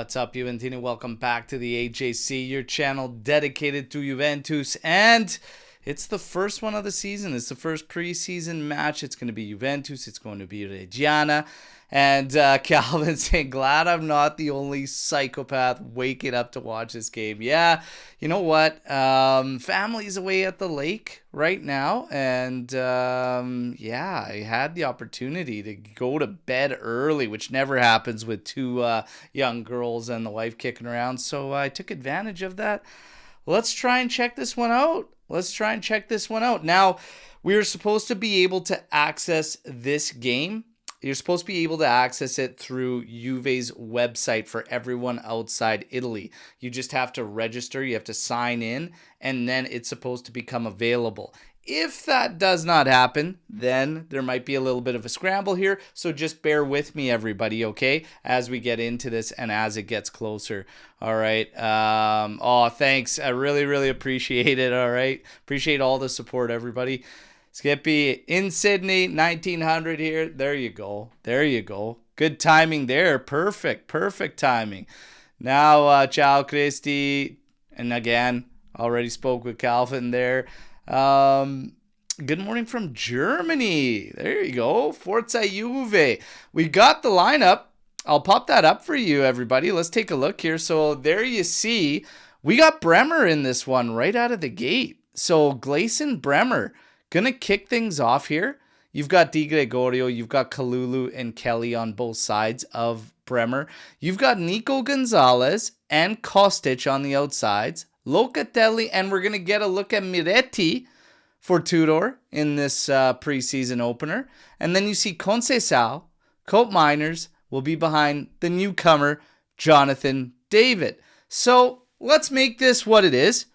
What's up, Juventini? Welcome back to the AJC, your channel dedicated to Juventus. And it's the first one of the season. It's the first preseason match. It's going to be Juventus. It's going to be Reggiana. And Calvin saying, glad I'm not the only psychopath waking up to watch this game. Yeah, you know what? Family's away at the lake right now. And yeah, I had the opportunity to go to bed early, which never happens with two young girls and the wife kicking around. So I took advantage of that. Let's try and check this one out. Now, we are supposed to be able to access this game. You're supposed to be able to access it through Juve's website for everyone outside Italy. You just have to register, you have to sign in, and then it's supposed to become available. If that does not happen, then there might be a little bit of a scramble here. So just bear with me, everybody, okay, as we get into this and as it gets closer. All right. Oh, thanks. I really appreciate it. All right. Appreciate all the support, everybody. Skippy in Sydney, 1900 here. There you go. Good timing there. Perfect timing. Now, ciao, Christy. And again, already spoke with Calvin there. Good morning from Germany. There you go. Forza Juve. We got the lineup. I'll pop that up for you, everybody. Let's take a look here. So there you see, we got Bremer in this one right out of the gate. So Gleison Bremer gonna kick things off here. You've got Di Gregorio, you've got Kalulu and Kelly on both sides of Bremer. You've got Nico Gonzalez and Kostic on the outsides. Locatelli, and we're gonna get a look at Miretti for Tudor in this preseason opener. And then you see Conceição, Cope Miners will be behind the newcomer, Jonathan David. So let's make this what it is.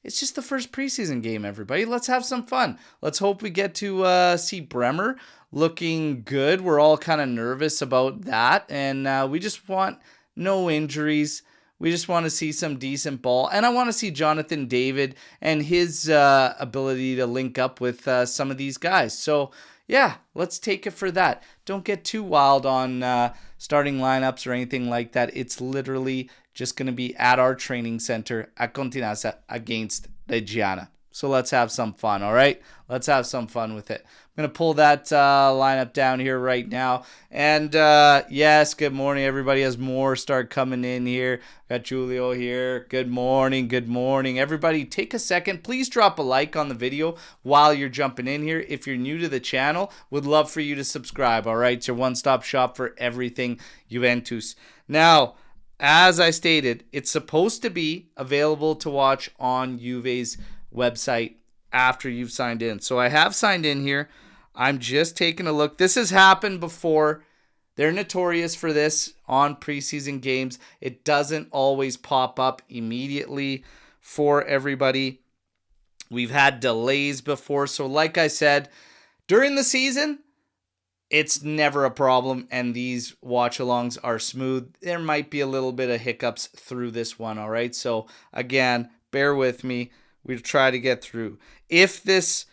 It's just the first preseason game, everybody. Let's have some fun. Let's hope we get to see Bremer looking good. We're all kind of nervous about that. And we just want no injuries. We just want to see some decent ball. And I want to see Jonathan David and his ability to link up with some of these guys. So, yeah, let's take it for that. Don't get too wild on starting lineups or anything like that. It's literally just going to be at our training center at Continassa against Reggiana. So let's have some fun, all right? Let's have some fun with it. I'm going to pull that lineup down here right now. And yes, good morning, everybody. As more start coming in here. Got Julio here. Good morning. Everybody, take a second. Please drop a like on the video while you're jumping in here. If you're new to the channel, would love for you to subscribe, all right? It's your one-stop shop for everything Juventus. Now, as I stated, it's supposed to be available to watch on Juve's website after you've signed in. So I have signed in here. I'm just taking a look. This has happened before. They're notorious for this on preseason games. It doesn't always pop up immediately for everybody. We've had delays before. So like I said, during the season, it's never a problem, and these watch-alongs are smooth. There might be a little bit of hiccups through this one, all right? So, again, bear with me. We'll try to get through. If this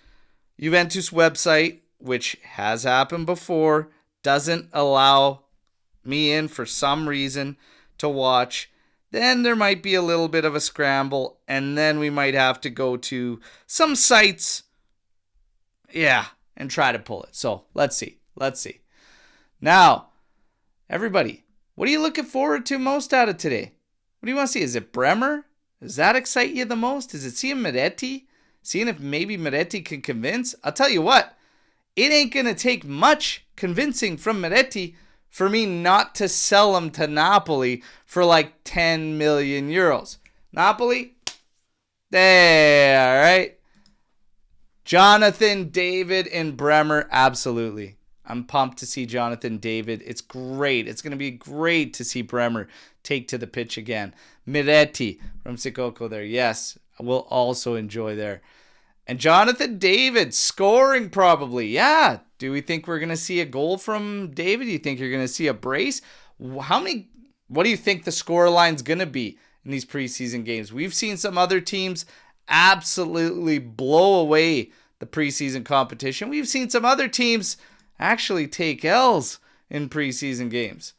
Juventus website, which has happened before, doesn't allow me in for some reason to watch, then there might be a little bit of a scramble, and then we might have to go to some sites, and try to pull it. So, let's see. Now, everybody, what are you looking forward to most out of today? What do you want to see? Is it Bremer? Does that excite you the most? Is it seeing Miretti? Seeing if maybe Miretti can convince? I'll tell you what, it ain't going to take much convincing from Miretti for me not to sell him to Napoli for like 10 million euros. Napoli? There, all right? Jonathan David and Bremer, absolutely. I'm pumped to see Jonathan David. It's great. It's going to be great to see Bremer take to the pitch again. Miretti from Sikoko there. Yes, we'll also enjoy there. And Jonathan David scoring probably. Yeah. Do we think we're going to see a goal from David? Do you think you're going to see a brace? What do you think the score line's going to be in these preseason games? We've seen some other teams absolutely blow away the preseason competition. We've seen some other teams actually take L's in preseason games.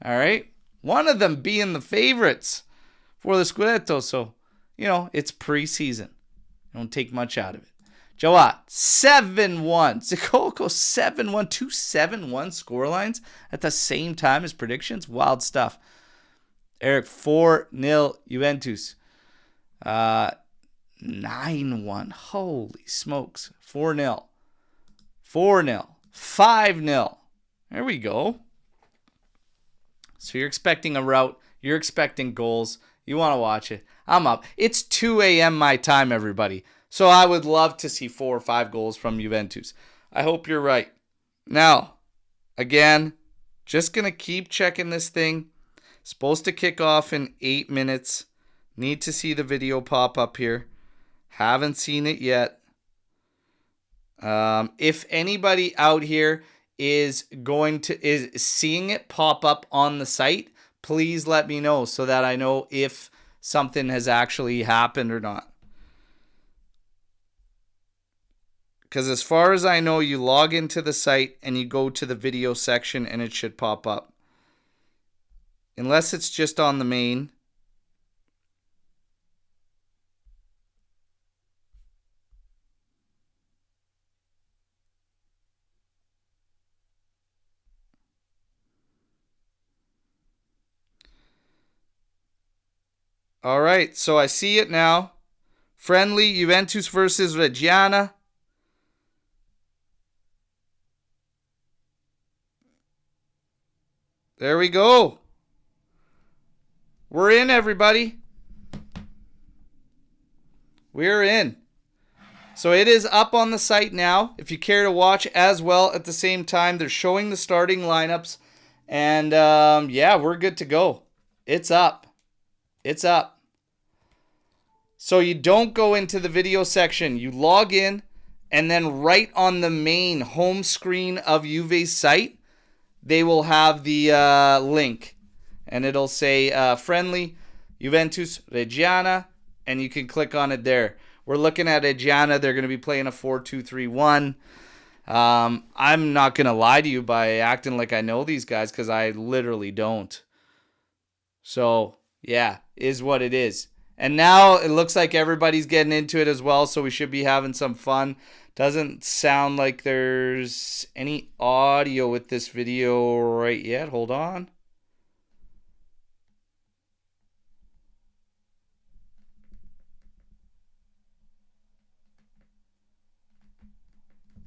All right. One of them being the favorites for the Scudetto. So, you know, it's preseason. Don't take much out of it. Jawad, 7-1. Zikoko, 7-1. 2 7-1 scorelines at the same time as predictions. Wild stuff. Eric, 4-0 Juventus. 9-1. Holy smokes. 4-0. 4-0. 5-0. There we go. So you're expecting a rout. You're expecting goals. You want to watch it. I'm up. It's 2 a.m. my time, everybody. So I would love to see 4 or 5 goals from Juventus. I hope you're right. Now, again, just going to keep checking this thing. Supposed to kick off in 8 minutes. Need to see the video pop up here. Haven't seen it yet. If anybody out here is seeing it pop up on the site, please let me know so that I know if something has actually happened or not. Because as far as I know, you log into the site and you go to the video section and it should pop up. Unless it's just on the main. All right, so I see it now. Friendly, Juventus versus Reggiana. There we go. We're in, everybody. We're in. So it is up on the site now. If you care to watch as well at the same time, they're showing the starting lineups. And yeah, we're good to go. It's up. It's up. So you don't go into the video section. You log in, and then right on the main home screen of Juve's site, they will have the link. And it'll say friendly Juventus Reggiana, and you can click on it there. We're looking at Reggiana. They're going to be playing a 4-2-3-1. I'm not going to lie to you by acting like I know these guys, because I literally don't. So, yeah, is what it is. And now it looks like everybody's getting into it as well, so we should be having some fun. Doesn't sound like there's any audio with this video right yet. Hold on.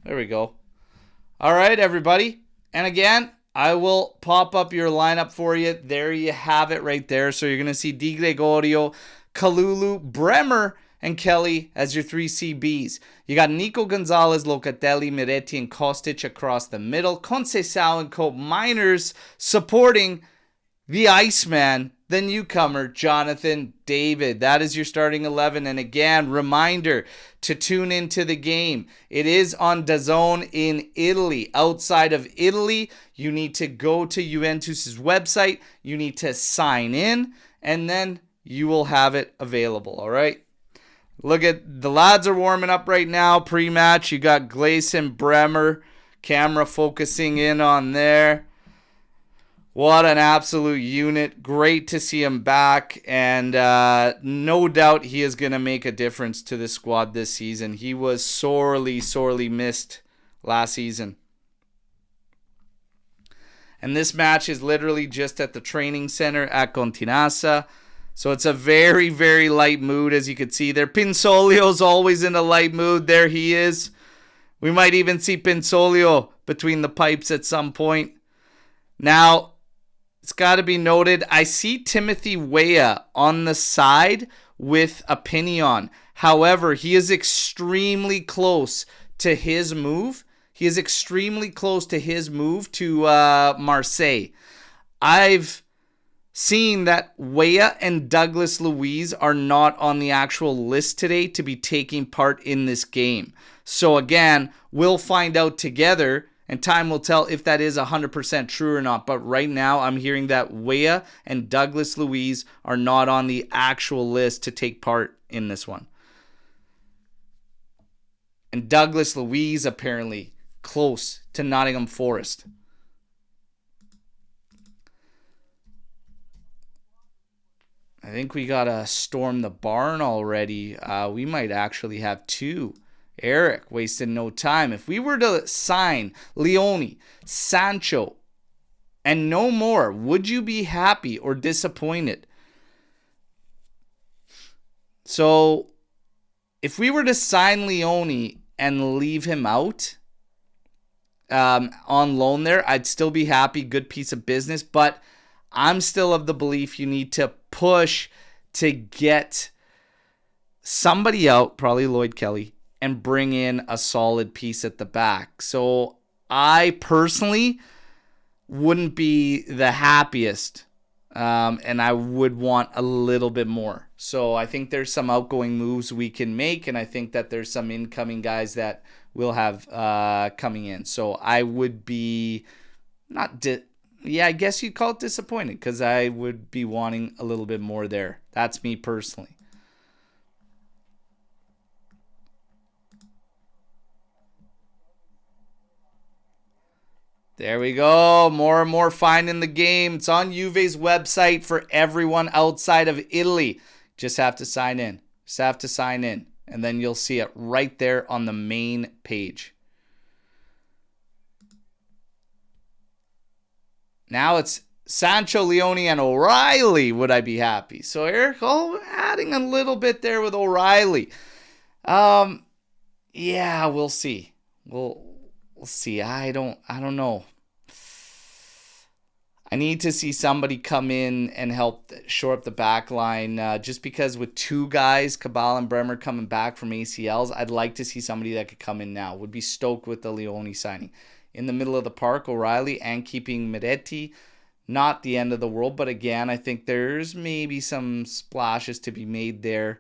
There we go. All right, everybody. And again, I will pop up your lineup for you. There you have it right there. So you're going to see Di Gregorio, Kalulu, Bremer, and Kelly as your 3 CBs. You got Nico Gonzalez, Locatelli, Miretti, and Kostic across the middle. Conceição and Cope Miners supporting the Iceman, the newcomer, Jonathan David. That is your starting 11. And again, reminder to tune into the game. It is on DAZN in Italy. Outside of Italy, you need to go to Juventus's website. You need to sign in, and then you will have it available, all right? Look at the lads are warming up right now, pre-match. You got Gleason, Bremer, camera focusing in on there. What an absolute unit. Great to see him back, and no doubt he is going to make a difference to this squad this season. He was sorely, sorely missed last season. And this match is literally just at the training center at Continassa. So it's a very, very light mood, as you can see there. Pinsolio's always in a light mood. There he is. We might even see Pinsolio between the pipes at some point. Now, it's got to be noted, I see Timothy Weah on the side with a Pinion. However, he is extremely close to his move. He is extremely close to his move to Marseille. I've seen that Weah and Douglas Luiz are not on the actual list today to be taking part in this game. So again, we'll find out together, and time will tell if that is 100% true or not. But right now, I'm hearing that Weah and Douglas Luiz are not on the actual list to take part in this one. And Douglas Luiz apparently close to Nottingham Forest. I think we got to storm the barn already. We might actually have two. Eric wasted no time. If we were to sign Leone, Sancho, and no more, would you be happy or disappointed? So, if we were to sign Leone and leave him out on loan there, I'd still be happy. Good piece of business. But I'm still of the belief you need to push to get somebody out, probably Lloyd Kelly, and bring in a solid piece at the back. So I personally wouldn't be the happiest, and I would want a little bit more. So I think there's some outgoing moves we can make, and I think that there's some incoming guys that we'll have coming in. So I would be not I guess you'd call it disappointed, because I would be wanting a little bit more there. That's me personally. There we go. More and more finding the game. It's on Juve's website for everyone outside of Italy. Just have to sign in. Just have to sign in. And then you'll see it right there on the main page. Now it's Sancho, Leone, and O'Reilly. Would I be happy? So Eric, adding a little bit there with O'Reilly. Yeah, we'll see. We'll see. I don't know. I need to see somebody come in and help shore up the back line. Just because with two guys, Cabal and Bremer, coming back from ACLs, I'd like to see somebody that could come in now. Would be stoked with the Leone signing. In the middle of the park, O'Reilly, and keeping Miretti, not the end of the world. But again, I think there's maybe some splashes to be made there.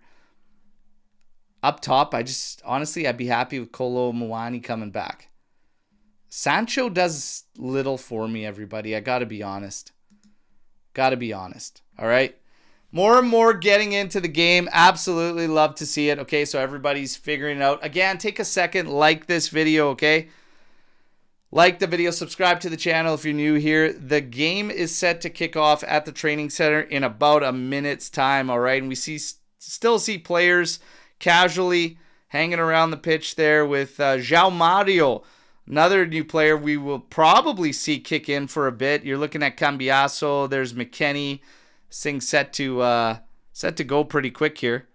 Up top, honestly, I'd be happy with Kolo Muani coming back. Sancho does little for me, everybody. I got to be honest. All right. More and more getting into the game. Absolutely love to see it. Okay, so everybody's figuring it out. Again, take a second, like this video, okay? Like the video, subscribe to the channel if you're new here. The game is set to kick off at the training center in about a minute's time, all right? And we still see players casually hanging around the pitch there with João Mario, another new player we will probably see kick in for a bit. You're looking at Cambiaso. There's McKennie. This thing's set to go pretty quick here.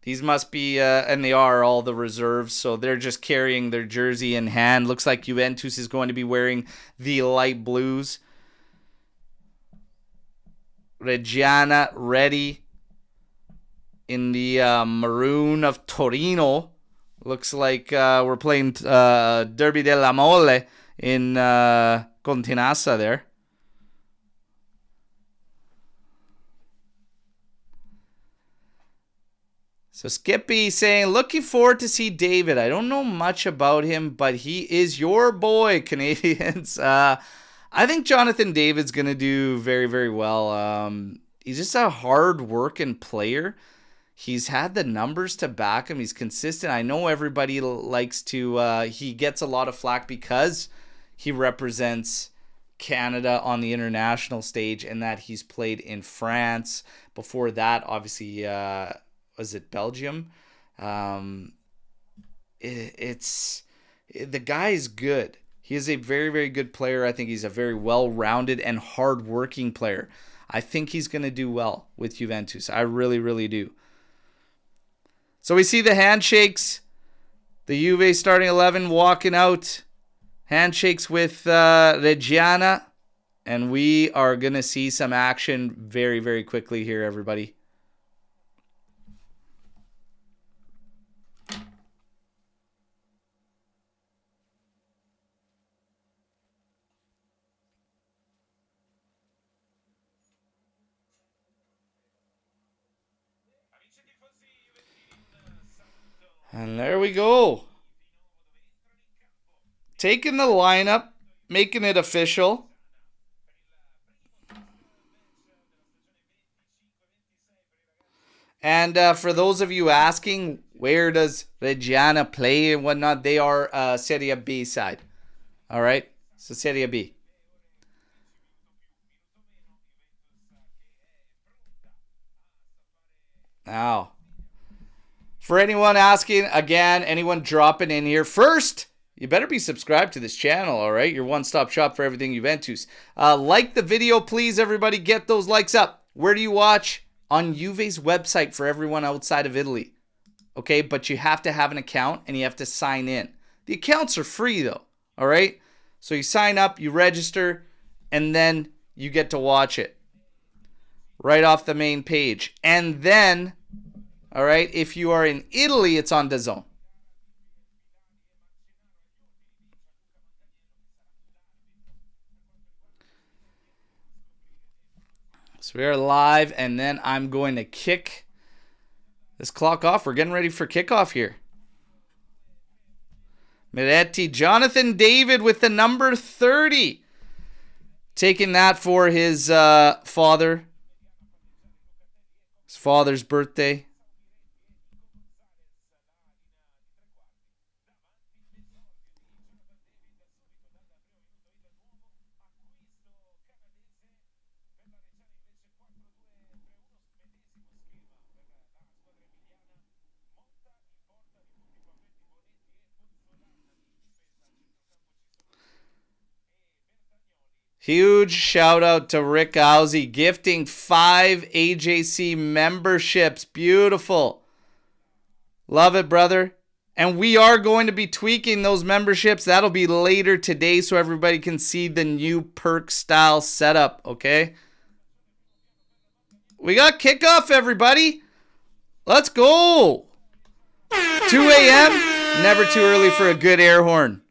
These must be, and they are, all the reserves, so they're just carrying their jersey in hand. Looks like Juventus is going to be wearing the light blues. Reggiana ready in the maroon of Torino. Looks like we're playing Derby della Mole in Continassa there. So Skippy saying, looking forward to see David. I don't know much about him, but he is your boy, Canadians. I think Jonathan David's going to do very, very well. He's just a hard-working player. He's had the numbers to back him. He's consistent. I know everybody likes to... he gets a lot of flack because he represents Canada on the international stage and that he's played in France. Before that, obviously... was it Belgium? The guy's good. He is a very, very good player. I think he's a very well-rounded and hard-working player. I think he's going to do well with Juventus. I really, really do. So we see the handshakes. The Juve starting 11 walking out. Handshakes with Reggiana. And we are going to see some action very, very quickly here, everybody. And there we go. Taking the lineup, making it official. And for those of you asking, where does Reggiana play and whatnot, they are Serie B side. All right, so Serie B. Now, for anyone asking, again, anyone dropping in here, first, you better be subscribed to this channel, all right? Your one-stop shop for everything Juventus. Like the video, please, everybody. Get those likes up. Where do you watch? On Juve's website for everyone outside of Italy. Okay, but you have to have an account and you have to sign in. The accounts are free, though, all right? So you sign up, you register, and then you get to watch it right off the main page. And then, all right, if you are in Italy, it's on DAZN. So we are live, and then I'm going to kick this clock off. We're getting ready for kickoff here. Miretti, Jonathan David with the number 30. Taking that for his father. His father's birthday. Huge shout out to Rick Owsey gifting 5 AJC memberships. Beautiful. Love it, brother. And we are going to be tweaking those memberships. That'll be later today so everybody can see the new perk style setup, okay? We got kickoff, everybody. Let's go. 2 a.m. Never too early for a good air horn.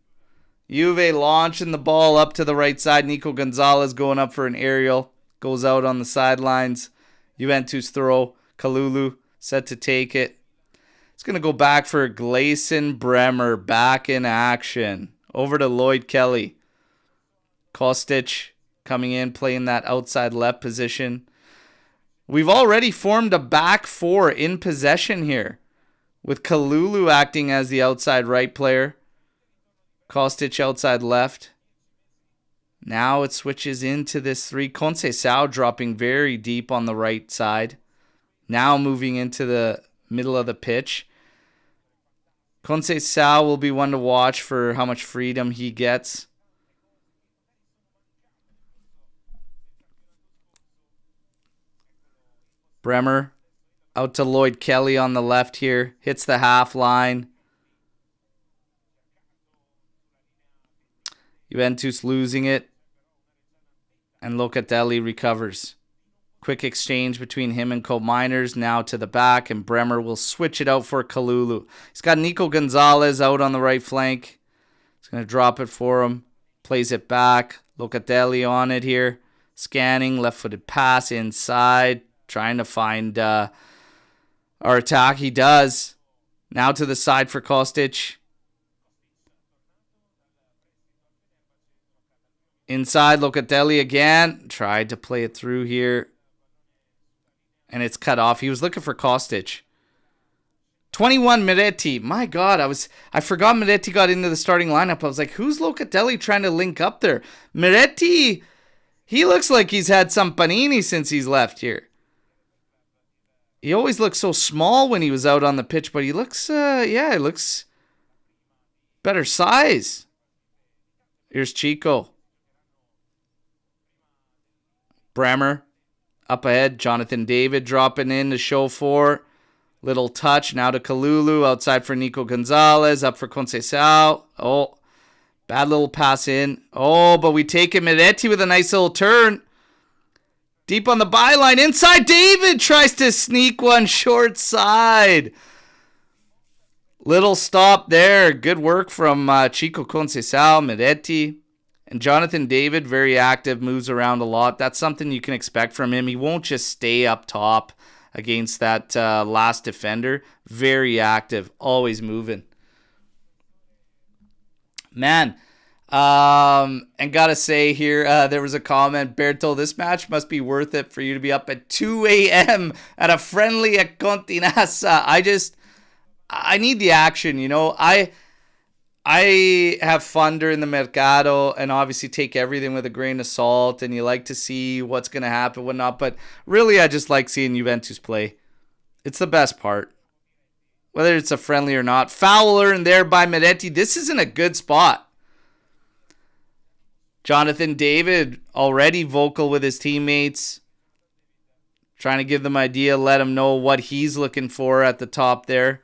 Juve launching the ball up to the right side. Nico Gonzalez going up for an aerial. Goes out on the sidelines. Juventus throw. Kalulu set to take it. It's going to go back for Gleison Bremer. Back in action. Over to Lloyd Kelly. Kostic coming in, playing that outside left position. We've already formed a back four in possession here, with Kalulu acting as the outside right player. Kostic outside left. Now it switches into this 3. Conceição dropping very deep on the right side. Now moving into the middle of the pitch. Conceição will be one to watch for how much freedom he gets. Bremer out to Lloyd Kelly on the left here. Hits the half line. Juventus losing it. And Locatelli recovers. Quick exchange between him and Co-Miners. Now to the back. And Bremer will switch it out for Kalulu. He's got Nico Gonzalez out on the right flank. He's going to drop it for him. Plays it back. Locatelli on it here. Scanning. Left-footed pass inside. Trying to find our attack. He does. Now to the side for Kostic. Inside, Locatelli again. Tried to play it through here. And it's cut off. He was looking for Kostic. 21, Miretti. My God, I forgot Miretti got into the starting lineup. I was like, who's Locatelli trying to link up there? Miretti, he looks like he's had some panini since he's left here. He always looked so small when he was out on the pitch, but he looks, he looks better size. Here's Chico. Bremer up ahead. Jonathan David dropping in to show for. Little touch. Now to Kalulu. Outside for Nico Gonzalez. Up for Conceição. Oh, bad little pass in. Oh, but we take it. Miretti with a nice little turn. Deep on the byline. Inside. David tries to sneak one short side. Little stop there. Good work from Chico Conceição. Miretti. And Jonathan David, very active, moves around a lot. That's something you can expect from him. He won't just stay up top against that last defender. Very active, always moving. Man, and gotta say here, there was a comment, Berto, this match must be worth it for you to be up at 2 a.m. at a friendly at Continassa. I need the action, you know. I have fun during the Mercado and obviously take everything with a grain of salt, and you like to see what's going to happen, whatnot. But really, I just like seeing Juventus play. It's the best part. Whether it's a friendly or not. Foul earned there by Miretti. This isn't a good spot. Jonathan David already vocal with his teammates. Trying to give them idea, let them know what he's looking for at the top there.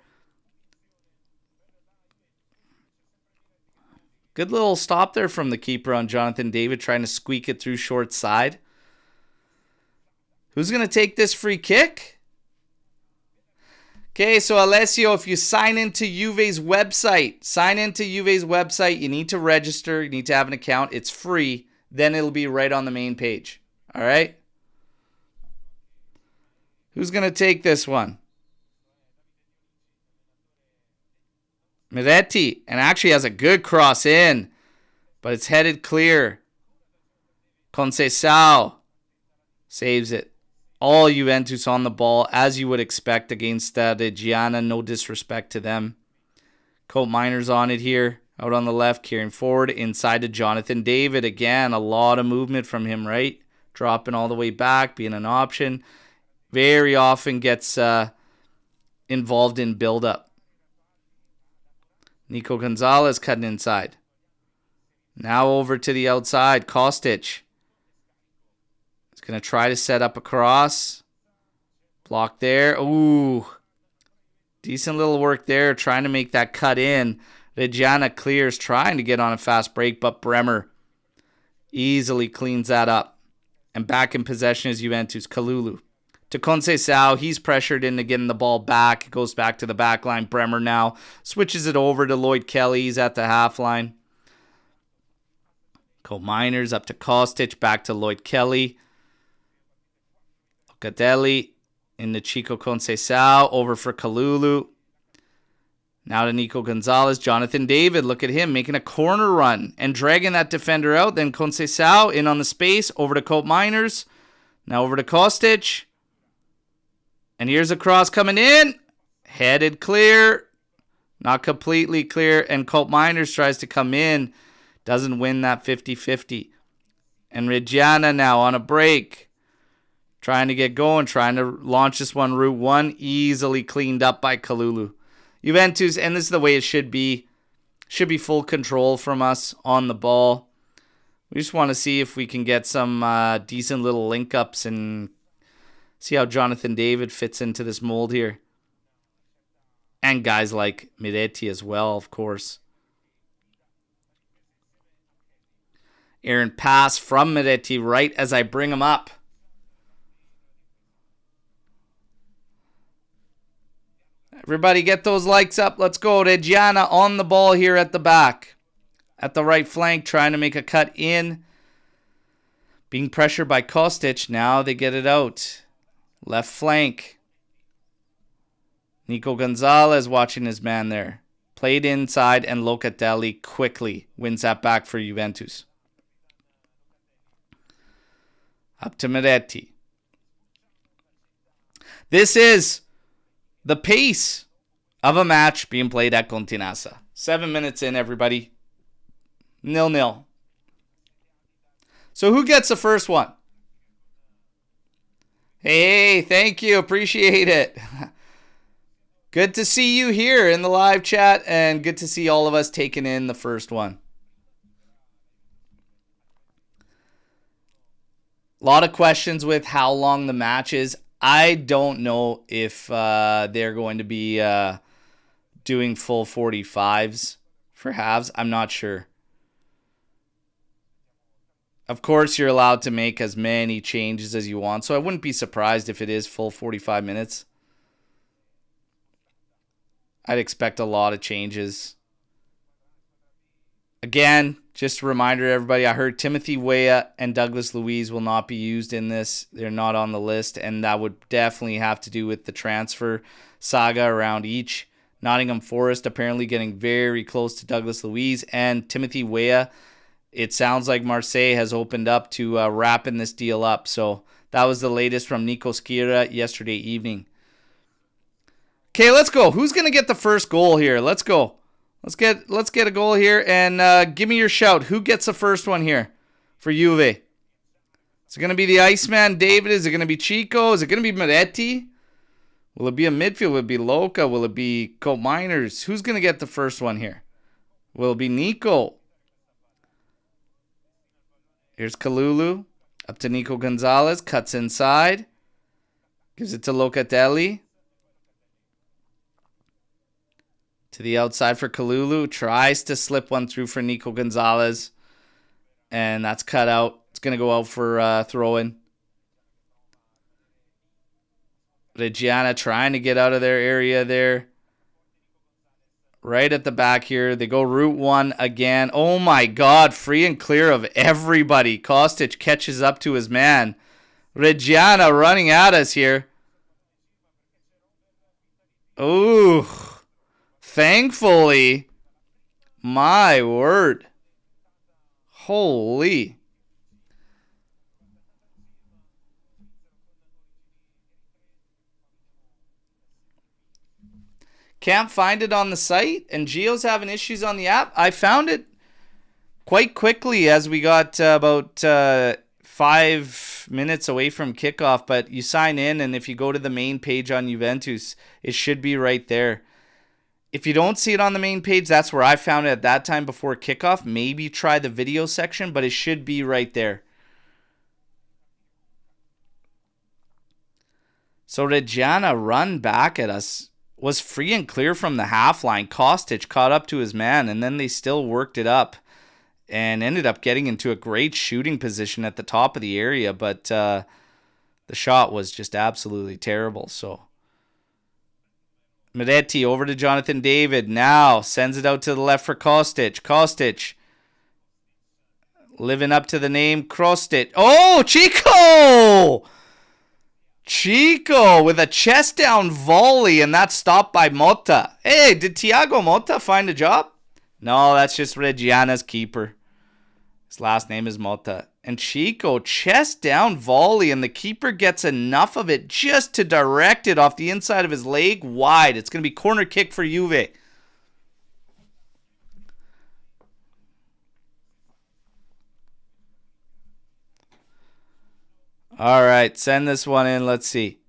Good little stop there from the keeper on Jonathan David, trying to squeak it through short side. Who's going to take this free kick? Okay, so Alessio, if you sign into Juve's website, you need to register, you need to have an account. It's free. Then it'll be right on the main page. All right? Who's going to take this one? Miretti, and actually has a good cross in, but it's headed clear. Conceição saves it. All Juventus on the ball, as you would expect against Reggiana. No disrespect to them. Colt Miner's on it here, out on the left, carrying forward, inside to Jonathan David. Again, a lot of movement from him, right? Dropping all the way back, being an option. Very often gets involved in build-up. Nico Gonzalez cutting inside. Now over to the outside. Kostic. He's going to try to set up a cross. Block there. Ooh. Decent little work there. Trying to make that cut in. Reggiana clears. Trying to get on a fast break. But Bremer easily cleans that up. And back in possession is Juventus. Kalulu. To Conceição, he's pressured into getting the ball back. It goes back to the back line. Bremer now switches it over to Lloyd Kelly. He's at the half line. Colt Miners up to Kostic. Back to Lloyd Kelly. Locatelli into Chico Conceição. Over for Kalulu. Now to Nico Gonzalez. Jonathan David, look at him making a corner run and dragging that defender out. Then Conceição in on the space. Over to Colt Miners. Now over to Kostic. And here's a cross coming in. Headed clear. Not completely clear. And Colt Miners tries to come in. Doesn't win that 50-50. And Reggiana now on a break. Trying to get going. Trying to launch this one. Route 1. Easily cleaned up by Kalulu. Juventus, and this is the way it should be. Should be full control from us on the ball. We just want to see if we can get some decent little link-ups and see how Jonathan David fits into this mold here. And guys like Miretti as well, of course. Aaron pass from Miretti right as I bring him up. Everybody get those likes up. Let's go. Reggiana on the ball here at the back. At the right flank, trying to make a cut in. Being pressured by Kostic. Now they get it out. Left flank. Nico Gonzalez watching his man there. Played inside, and Locatelli quickly wins that back for Juventus. Up to Miretti. This is the pace of a match being played at Continassa. 7 minutes in, everybody. 0-0. So who gets the first one? Hey, thank you. Appreciate it. Good to see you here in the live chat, and good to see all of us taking in the first one. A lot of questions with how long the match is. I don't know if they're going to be doing full 45s for halves. I'm not sure. Of course, you're allowed to make as many changes as you want, so I wouldn't be surprised if it is full 45 minutes. I'd expect a lot of changes. Again, just a reminder to everybody, I heard Timothy Weah and Douglas Luiz will not be used in this. They're not on the list, and that would definitely have to do with the transfer saga around each. Nottingham Forest apparently getting very close to Douglas Luiz, and Timothy Weah. It sounds like Marseille has opened up to wrapping this deal up. So that was the latest from Nico Skira yesterday evening. Okay, let's go. Who's going to get the first goal here? Let's go. Let's get a goal here, and give me your shout. Who gets the first one here for Juve? Is it going to be the Iceman David? Is it going to be Chico? Is it going to be Miretti? Will it be a midfield? Will it be Loca? Will it be Coat Miners? Who's going to get the first one here? Will it be Nico? Here's Kalulu. Up to Nico Gonzalez. Cuts inside. Gives it to Locatelli. To the outside for Kalulu. Tries to slip one through for Nico Gonzalez. And that's cut out. It's going to go out for throw-in. Reggiana trying to get out of their area there. Right at the back here. They go route one again. Oh my God. Free and clear of everybody. Kostic catches up to his man. Reggiana running at us here. Ooh. Thankfully. My word. Holy. Can't find it on the site, and Gio's having issues on the app. I found it quite quickly as we got about 5 minutes away from kickoff, but you sign in, and if you go to the main page on Juventus, it should be right there. If you don't see it on the main page, that's where I found it at that time before kickoff. Maybe try the video section, but it should be right there. So Reggiana run back at us. Was free and clear from the half line. Kostic caught up to his man, and then they still worked it up and ended up getting into a great shooting position at the top of the area, but the shot was just absolutely terrible. So Miretti over to Jonathan David. Now sends it out to the left for Kostic. Kostic living up to the name Krostic. Oh, Chico! Chico with a chest down volley, and that's stopped by Motta. Hey, did Thiago Motta find a job? No, that's just Reggiana's keeper. His last name is Motta. And Chico, chest down volley, and the keeper gets enough of it just to direct it off the inside of his leg wide. It's going to be corner kick for Juve. All right, send this one in. Let's see.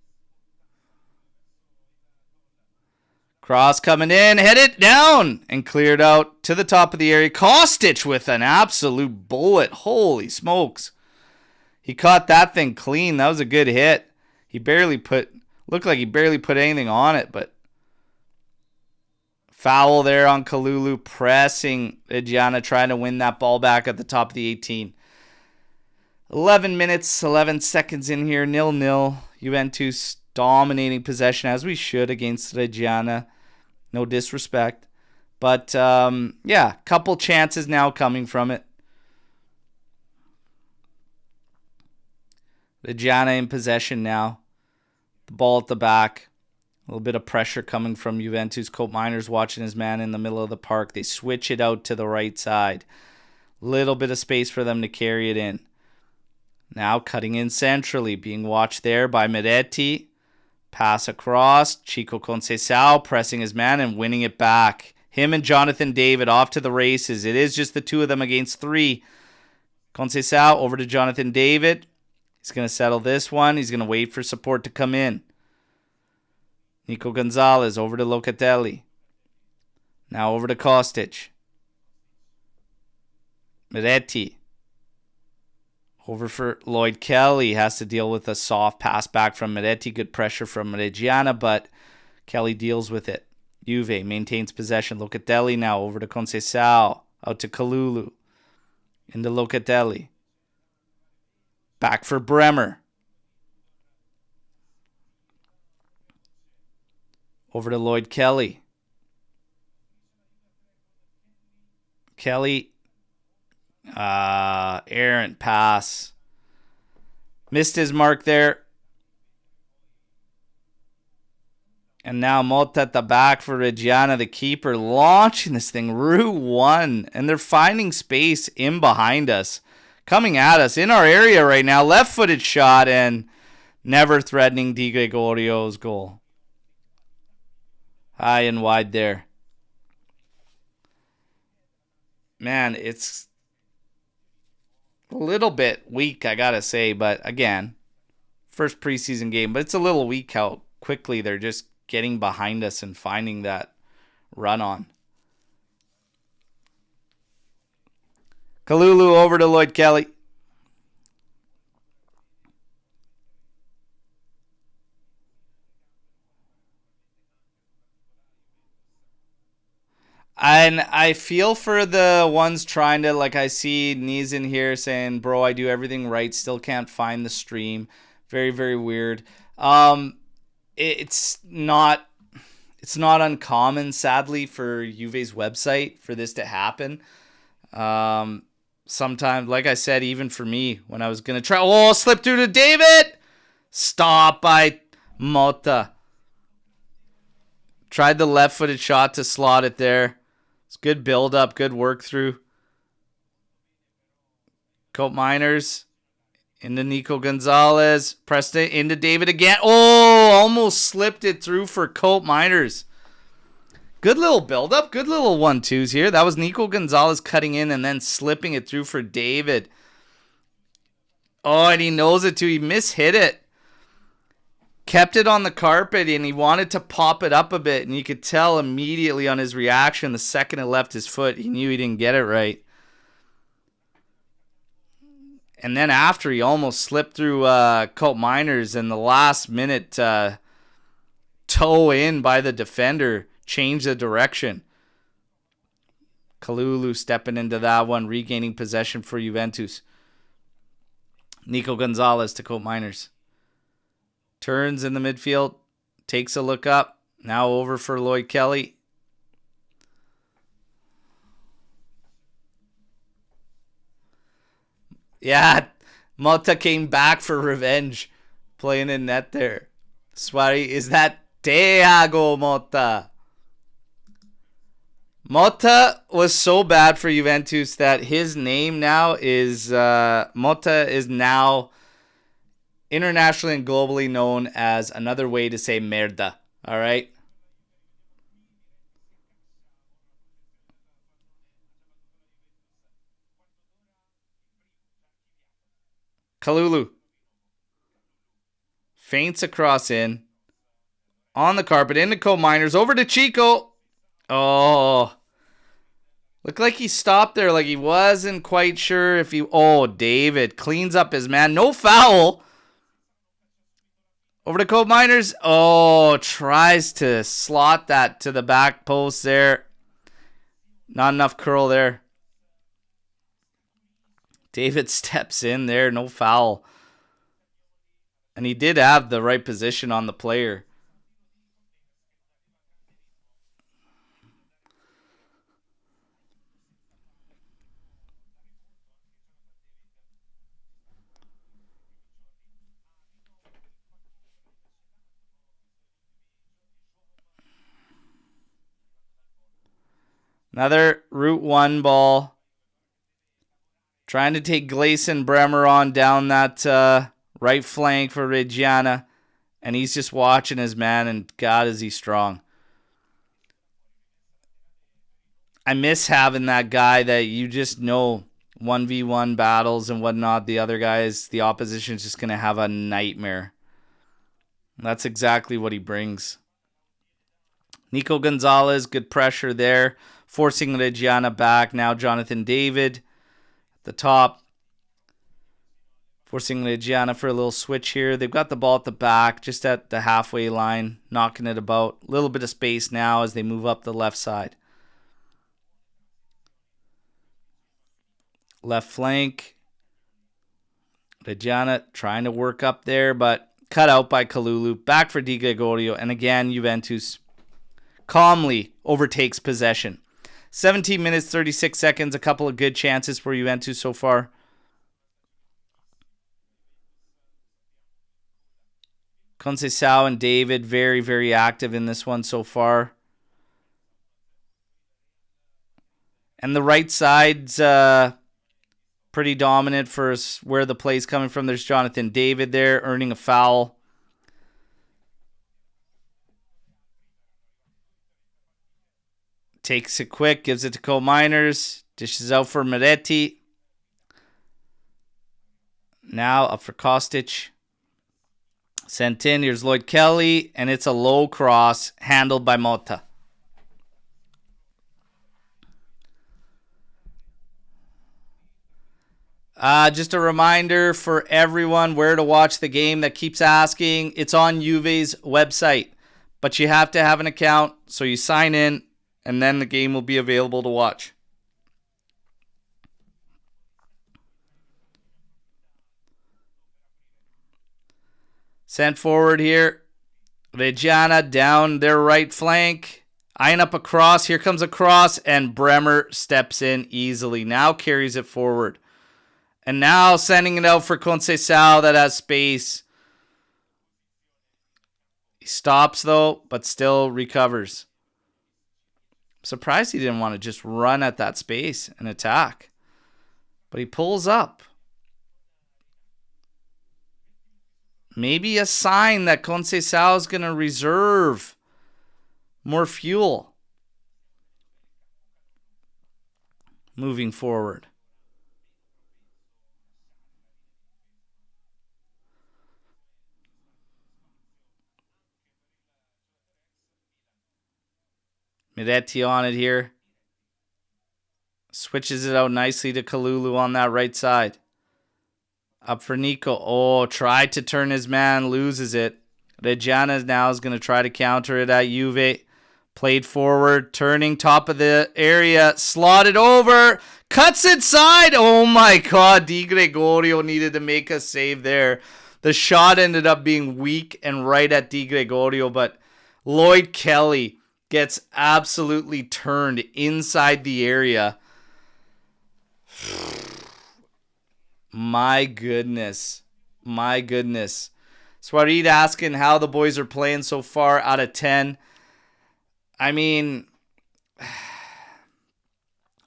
Cross coming in, hit it down, and cleared out to the top of the area. Kostic with an absolute bullet. Holy smokes. He caught that thing clean. That was a good hit. Looked like he barely put anything on it, but foul there on Kalulu, pressing Reggiana, trying to win that ball back at the top of the 18. 11 minutes, 11 seconds in here, 0-0. Juventus dominating possession, as we should, against Reggiana. No disrespect. But, yeah, couple chances now coming from it. Reggiana in possession now. The ball at the back. A little bit of pressure coming from Juventus. Coat Miners watching his man in the middle of the park. They switch it out to the right side. Little bit of space for them to carry it in. Now cutting in centrally, being watched there by Miretti. Pass across. Chico Conceição pressing his man and winning it back. Him and Jonathan David off to the races. It is just the two of them against three. Conceição over to Jonathan David. He's going to settle this one. He's going to wait for support to come in. Nico Gonzalez over to Locatelli. Now over to Kostic. Miretti. Over for Lloyd Kelly. Has to deal with a soft pass back from Miretti. Good pressure from Reggiana, but Kelly deals with it. Juve maintains possession. Locatelli now over to Conceição. Out to Kalulu. Into Locatelli. Back for Bremer. Over to Lloyd Kelly. Kelly. Errant pass. Missed his mark there. And now Motta at the back for Reggiana, the keeper, launching this thing route one. And they're finding space in behind us. Coming at us in our area right now. Left-footed shot and never threatening Di Gregorio's goal. High and wide there. Man, it's a little bit weak, I gotta say. But again, first preseason game. But it's a little weak how quickly they're just getting behind us and finding that run on. Kalulu over to Lloyd Kelly. And I feel for the ones trying to, like I see Knees in here saying, bro, I do everything right, still can't find the stream. Very, very weird. It's not uncommon, sadly, for Juve's website for this to happen. Sometimes, like I said, even for me, when I was going to try, slip through to David! Stop by Mota. Tried the left-footed shot to slot it there. It's good build-up, good work through. Cope Miners into Nico Gonzalez. Pressed it into David again. Almost slipped it through for Cope Miners. Good little build-up, good little 1-2s here. That was Nico Gonzalez cutting in and then slipping it through for David. And he knows it too. He mishit it. Kept it on the carpet, and he wanted to pop it up a bit, and you could tell immediately on his reaction the second it left his foot, he knew he didn't get it right. And then after, he almost slipped through Cope Miners, and the last minute toe in by the defender changed the direction. Kalulu stepping into that one, regaining possession for Juventus. Nico Gonzalez to Cope Miners. Turns in the midfield, takes a look up. Now over for Lloyd Kelly. Yeah, Mota came back for revenge, playing in net there. Swari, is that Thiago Mota? Mota was so bad for Juventus that his name now is Mota is now internationally and globally known as another way to say merda. All right. Kalulu feints across in on the carpet into Cope Miners over to Chico. Looked like he stopped there, like he wasn't quite sure if he. David cleans up his man. No foul. Over to Cope Miners. Tries to slot that to the back post there. Not enough curl there. David steps in there. No foul. And he did have the right position on the player. Another Route 1 ball. Trying to take Gleison Bremer on down that right flank for Reggiana. And he's just watching his man, and God, is he strong. I miss having that guy that you just know 1v1 battles and whatnot. The other guys, the opposition is just going to have a nightmare. That's exactly what he brings. Nico Gonzalez, good pressure there. Forcing Reggiana back. Now Jonathan David at the top. Forcing Reggiana for a little switch here. They've got the ball at the back, just at the halfway line. Knocking it about. A little bit of space now as they move up the left side. Left flank. Reggiana trying to work up there, but cut out by Kalulu. Back for Di Gregorio. And again, Juventus calmly overtakes possession. 17 minutes, 36 seconds. A couple of good chances for Juventus so far. Conceição and David very, very active in this one so far. And the right side's pretty dominant for where the play's coming from. There's Jonathan David there earning a foul. Takes it quick, gives it to Cope Miners. Dishes out for Moretti. Now up for Kostic. Sent in. Here's Lloyd Kelly, and it's a low cross handled by Mota. Just a reminder for everyone where to watch the game that keeps asking. It's on Juve's website, but you have to have an account, so you sign in, and then the game will be available to watch. Sent forward here. Reggiana down their right flank. Eyeing up a cross. Here comes a cross, and Bremer steps in easily. Now carries it forward. And now sending it out for Conceição that has space. He stops though, but still recovers. Surprised he didn't want to just run at that space and attack. But he pulls up. Maybe a sign that Conceição is going to reserve more fuel moving forward. Miretti on it here. Switches it out nicely to Kalulu on that right side. Up for Nico. Oh, tried to turn his man. Loses it. Reggiana now is going to try to counter it at Juve. Played forward. Turning top of the area. Slotted over. Cuts inside. Oh my God. Di Gregorio needed to make a save there. The shot ended up being weak and right at Di Gregorio, but Lloyd Kelly gets absolutely turned inside the area. My goodness. My goodness. Swarid asking how the boys are playing so far out of 10. I mean,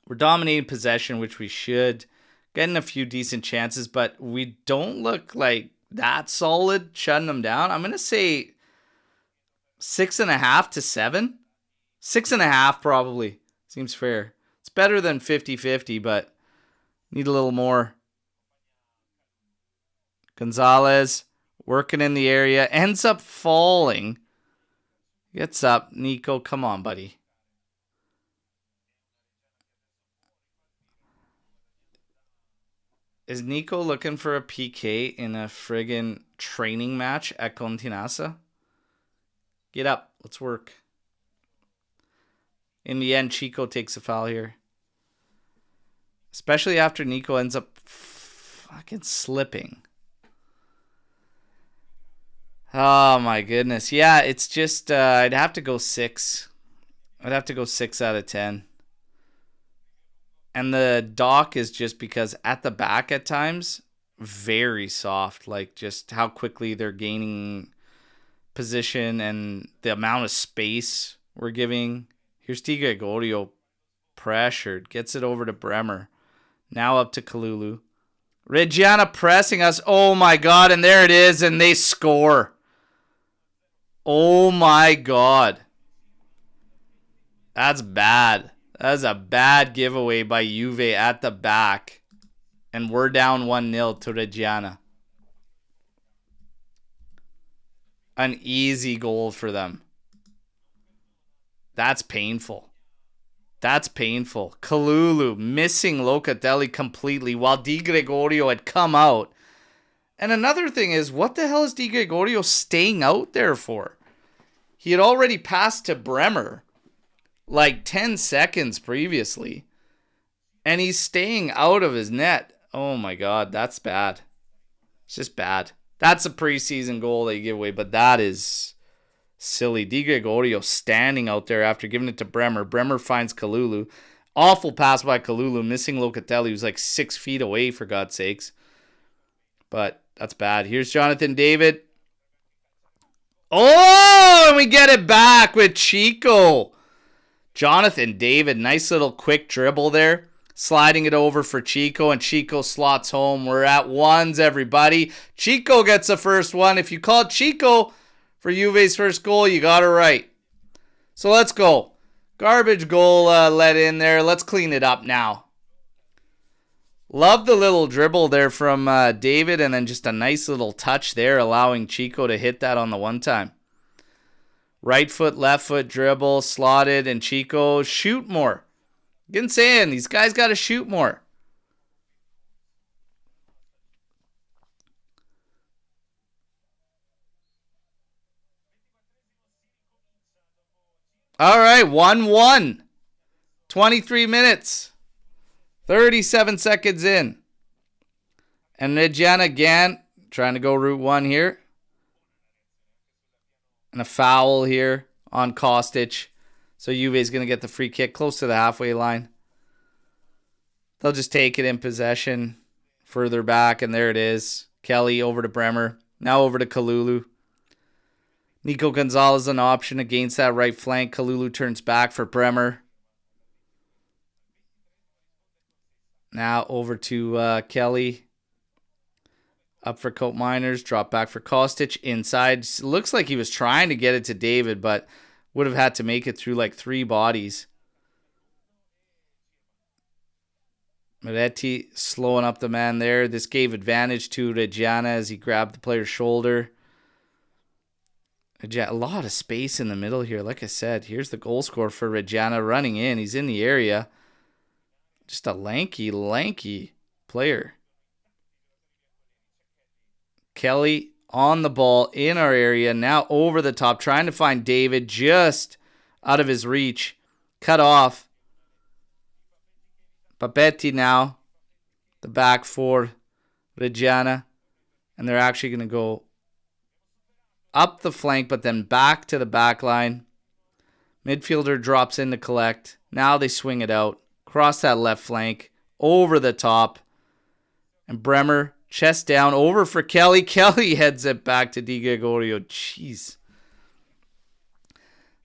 we're dominating possession, which we should. Getting a few decent chances, but we don't look like that solid shutting them down. I'm going to say 6.5 to 7. 6.5 probably. Seems fair. It's better than 50-50, but need a little more. Gonzalez working in the area. Ends up falling. Gets up. Nico, come on, buddy. Is Nico looking for a PK in a friggin' training match at Continassa? Get up. Let's work. In the end, Chico takes a foul here. Especially after Nico ends up fucking slipping. Oh my goodness. Yeah, it's just, I'd have to go 6. I'd have to go 6 out of 10. And the dock is just because at the back at times, very soft. Like just how quickly they're gaining position and the amount of space we're giving. Here's Di Gregorio pressured. Gets it over to Bremer. Now up to Kalulu. Reggiana pressing us. Oh my God. And there it is. And they score. Oh my God. That's bad. That's a bad giveaway by Juve at the back. And we're down 1-0 to Reggiana. An easy goal for them. That's painful. That's painful. Kalulu missing Locatelli completely while Di Gregorio had come out. And another thing is, what the hell is Di Gregorio staying out there for? He had already passed to Bremer like 10 seconds previously. And he's staying out of his net. Oh my God, that's bad. It's just bad. That's a preseason goal they give away, but that is silly. Di Gregorio standing out there after giving it to Bremer. Bremer finds Kalulu. Awful pass by Kalulu, missing Locatelli, who's like 6 feet away, for God's sakes. But that's bad. Here's Jonathan David. Oh, and we get it back with Chico. Jonathan David, nice little quick dribble there. Sliding it over for Chico, and Chico slots home. We're at 1s, everybody. Chico gets the first one. If you call Chico for Juve's first goal, you got it right. So let's go. Garbage goal let in there. Let's clean it up now. Love the little dribble there from David, and then just a nice little touch there, allowing Chico to hit that on the one time. Right foot, left foot dribble, slotted, and Chico shoot more. Again, saying these guys got to shoot more. All right, 1-1. 23 minutes. 37 seconds in. And Reggiana again trying to go route one here. And a foul here on Kostic. So Juve is going to get the free kick close to the halfway line. They'll just take it in possession further back. And there it is. Kelly over to Bremer. Now over to Kalulu. Nico Gonzalez an option against that right flank. Kalulu turns back for Bremer. Now over to Kelly. Up for Cope Miners. Drop back for Kostic. Inside. Looks like he was trying to get it to David, but would have had to make it through like 3 bodies. Moretti slowing up the man there. This gave advantage to Reggiana as he grabbed the player's shoulder. A lot of space in the middle here. Like I said, here's the goal scorer for Reggiana running in. He's in the area. Just a lanky player. Kelly on the ball in our area. Now over the top. Trying to find David just out of his reach. Cut off. Papetti now. The back for Reggiana. And they're actually going to go up the flank, but then back to the back line. Midfielder drops in to collect. Now they swing it out. Cross that left flank. Over the top. And Bremer, chest down, over for Kelly. Kelly heads it back to Di Gregorio. Jeez.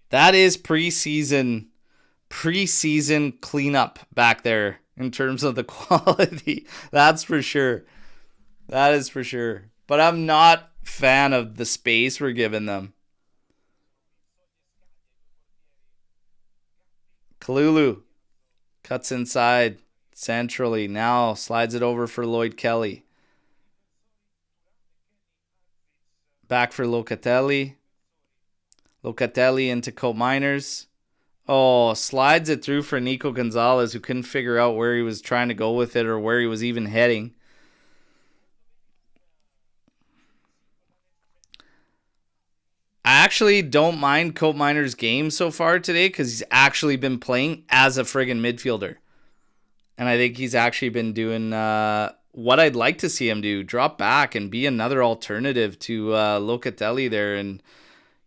That is preseason cleanup back there in terms of the quality. That's for sure. That is for sure. But I'm not fan of the space we're giving them. Kalulu cuts inside centrally. Now slides it over for Lloyd Kelly. Back for Locatelli. Locatelli into Cope Miners. Oh, slides it through for Nico Gonzalez, who couldn't figure out where he was trying to go with it or where he was even heading. I actually don't mind Cope Miner's game so far today because he's actually been playing as a friggin' midfielder. And I think he's actually been doing what I'd like to see him do. Drop back and be another alternative to Locatelli there and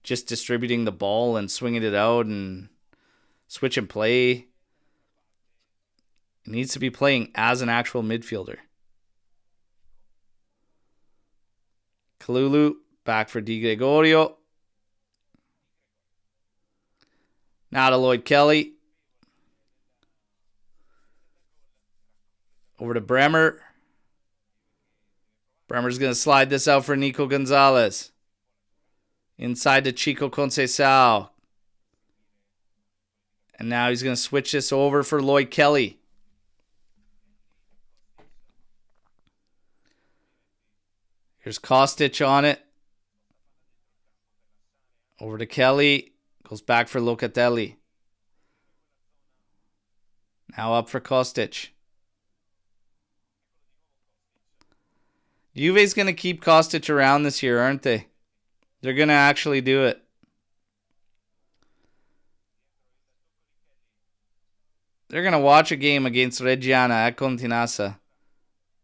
just distributing the ball and swinging it out and switch and play. He needs to be playing as an actual midfielder. Kalulu back for Di Gregorio. Now to Lloyd Kelly. Over to Bremer. Bremer's going to slide this out for Nico Gonzalez. Inside to Chico Conceição. And now he's going to switch this over for Lloyd Kelly. Here's Kostic on it. Over to Kelly. Goes back for Locatelli. Now up for Kostic. Juve's going to keep Kostic around this year, aren't they? They're going to actually do it. They're going to watch a game against Reggiana at Continassa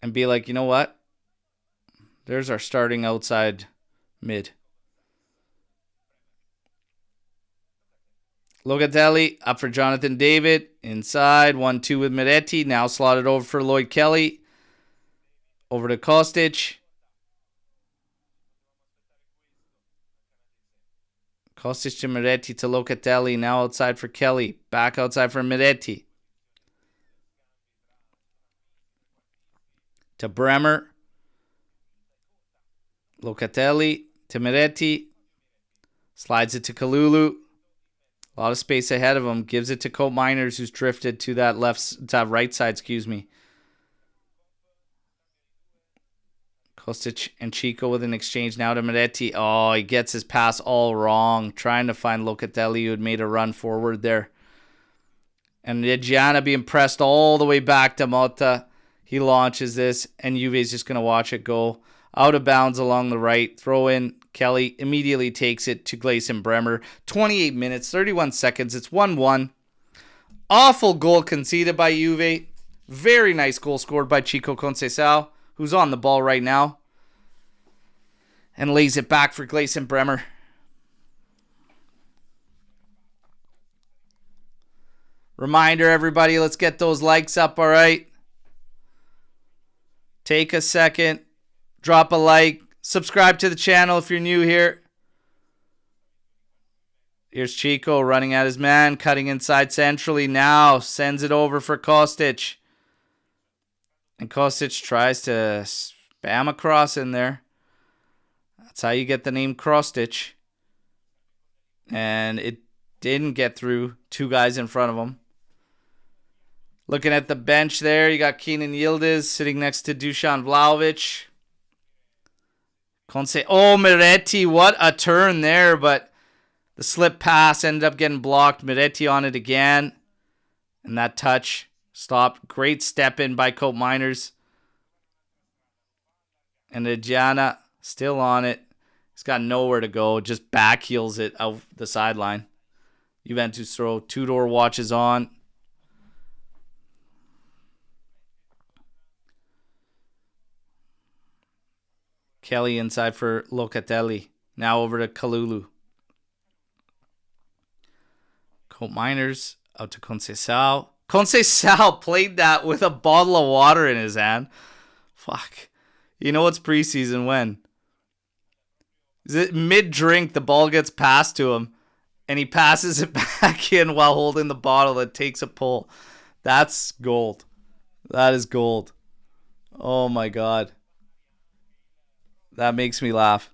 and be like, you know what? There's our starting outside mid. Locatelli up for Jonathan David. Inside. 1-2 with Moretti. Now slotted over for Lloyd Kelly. Over to Kostic. Kostic to Moretti to Locatelli. Now outside for Kelly. Back outside for Moretti. To Bremer. Locatelli to Moretti. Slides it to Kalulu. A lot of space ahead of him. Gives it to Cope Miners, who's drifted to that right side, excuse me. Kostic and Chico with an exchange now to Moretti. Oh, he gets his pass all wrong. Trying to find Locatelli, who had made a run forward there. And Reggiana being pressed all the way back to Motta. He launches this, and Juve's just going to watch it go out of bounds along the right. Throw in. Kelly immediately takes it to Gleison Bremer. 28 minutes, 31 seconds. It's 1-1. Awful goal conceded by Juve. Very nice goal scored by Chico Conceição, who's on the ball right now. And lays it back for Gleison Bremer. Reminder, everybody, let's get those likes up, all right? Take a second. Drop a like. Subscribe to the channel if you're new here. Here's Chico running at his man. Cutting inside centrally now. Sends it over for Kostic. And Kostic tries to spam a cross in there. That's how you get the name Krostic. And it didn't get through. Two guys in front of him. Looking at the bench there, you got Kenan Yildiz sitting next to Dusan Vlahovic. Oh, Moretti, what a turn there, but the slip pass ended up getting blocked. Moretti on it again. And that touch stopped. Great step in by Cope Miners. And Reggiana still on it. He's got nowhere to go. Just back heels it out the sideline. Juventus throw. Tudor watches on. Kelly inside for Locatelli. Now over to Kalulu. Cope Miners out to Conceição. Conceição played that with a bottle of water in his hand. Fuck. You know it's preseason when? Is it mid-drink, the ball gets passed to him, and he passes it back in while holding the bottle that takes a pull. That's gold. That is gold. Oh my God. That makes me laugh.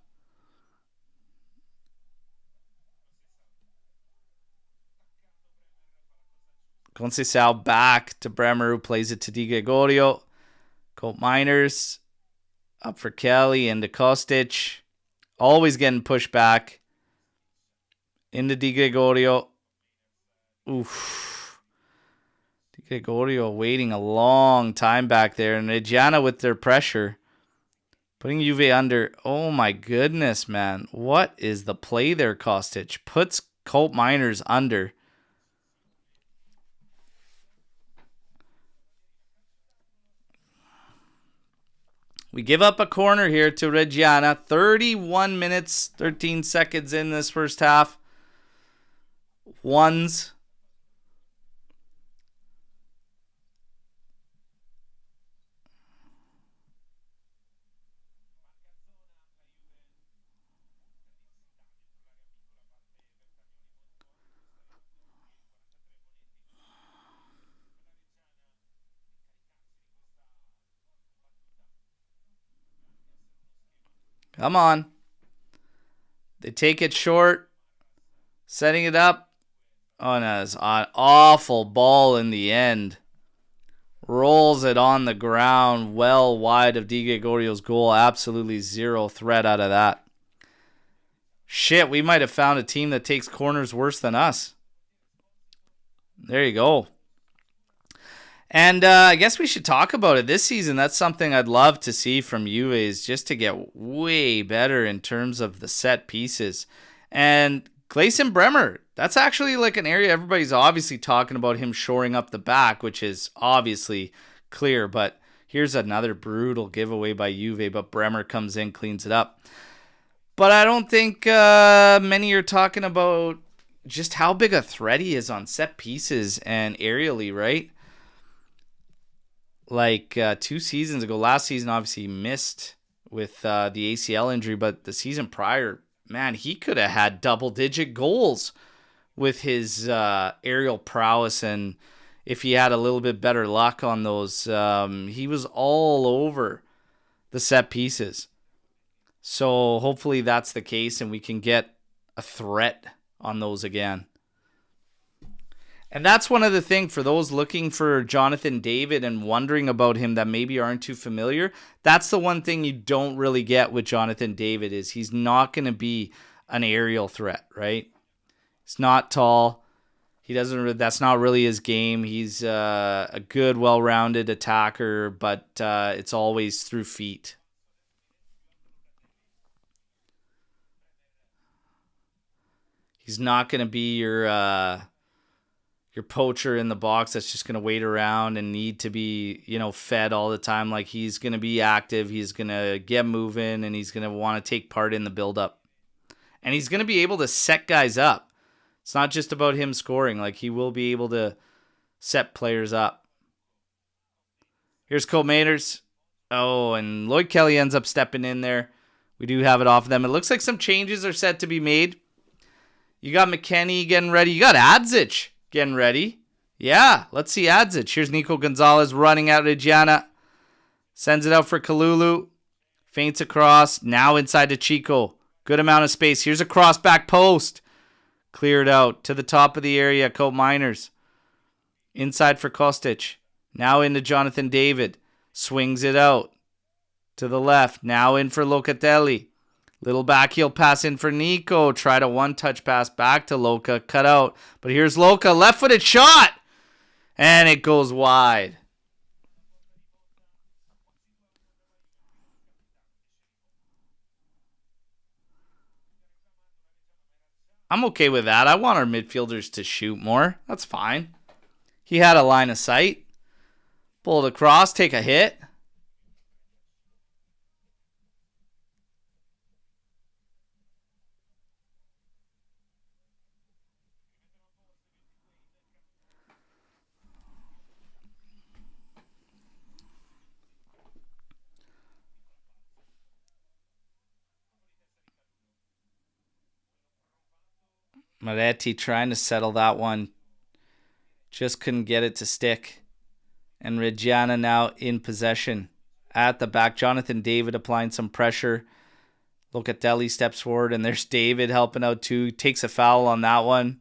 Conceição back to Bremer, who plays it to Di Gregorio. Cope Miners up for Kelly and to Kostic. Always getting pushed back. Into Di Gregorio. Oof. Di Gregorio waiting a long time back there. And Reggiana with their pressure. Putting Juve under. Oh my goodness, man. What is the play there, Kostic? Puts Cope Miners under. We give up a corner here to Reggiana. 31 minutes, 13 seconds in this first half. Ones. Come on. They take it short. Setting it up. Oh, no, it's an awful ball in the end. Rolls it on the ground well wide of Di Gregorio's goal. Absolutely zero threat out of that. Shit, we might have found a team that takes corners worse than us. There you go. And I guess we should talk about it this season. That's something I'd love to see from Juve, is just to get way better in terms of the set pieces. And Gleison Bremer, that's actually like an area everybody's obviously talking about, him shoring up the back, which is obviously clear. But here's another brutal giveaway by Juve, but Bremer comes in, cleans it up. But I don't think many are talking about just how big a threat he is on set pieces and aerially, right? Like 2 seasons ago, last season obviously he missed with the ACL injury, but the season prior, man, he could have had double-digit goals with his aerial prowess, and if he had a little bit better luck on those, he was all over the set pieces. So hopefully that's the case, and we can get a threat on those again. And that's one of the things for those looking for Jonathan David and wondering about him that maybe aren't too familiar. That's the one thing you don't really get with Jonathan David is he's not going to be an aerial threat, right? He's not tall. He doesn't. That's not really his game. He's a good, well-rounded attacker, but it's always through feet. He's not going to be your poacher in the box that's just going to wait around and need to be, fed all the time. Like, he's going to be active. He's going to get moving, and he's going to want to take part in the build-up. And he's going to be able to set guys up. It's not just about him scoring. Like, he will be able to set players up. Here's Cole Mayners. Oh, and Lloyd Kelly ends up stepping in there. We do have it off of them. It looks like some changes are set to be made. You got McKennie getting ready. You got Adzic getting ready. Yeah, let's see Adzic. Here's Nico Gonzalez running out Reggiana. Sends it out for Kalulu. Feints across. Now inside to Chico. Good amount of space. Here's a cross back post. Cleared out to the top of the area. Cope Miners. Inside for Kostic. Now into Jonathan David. Swings it out to the left. Now in for Locatelli. Little backheel pass in for Nico. Tried a one-touch pass back to Loca. Cut out. But here's Loca. Left-footed shot. And it goes wide. I'm okay with that. I want our midfielders to shoot more. That's fine. He had a line of sight. Pull it across. Take a hit. Moretti trying to settle that one. Just couldn't get it to stick. And Reggiana now in possession. At the back, Jonathan David applying some pressure. Locatelli steps forward, and there's David helping out too. Takes a foul on that one.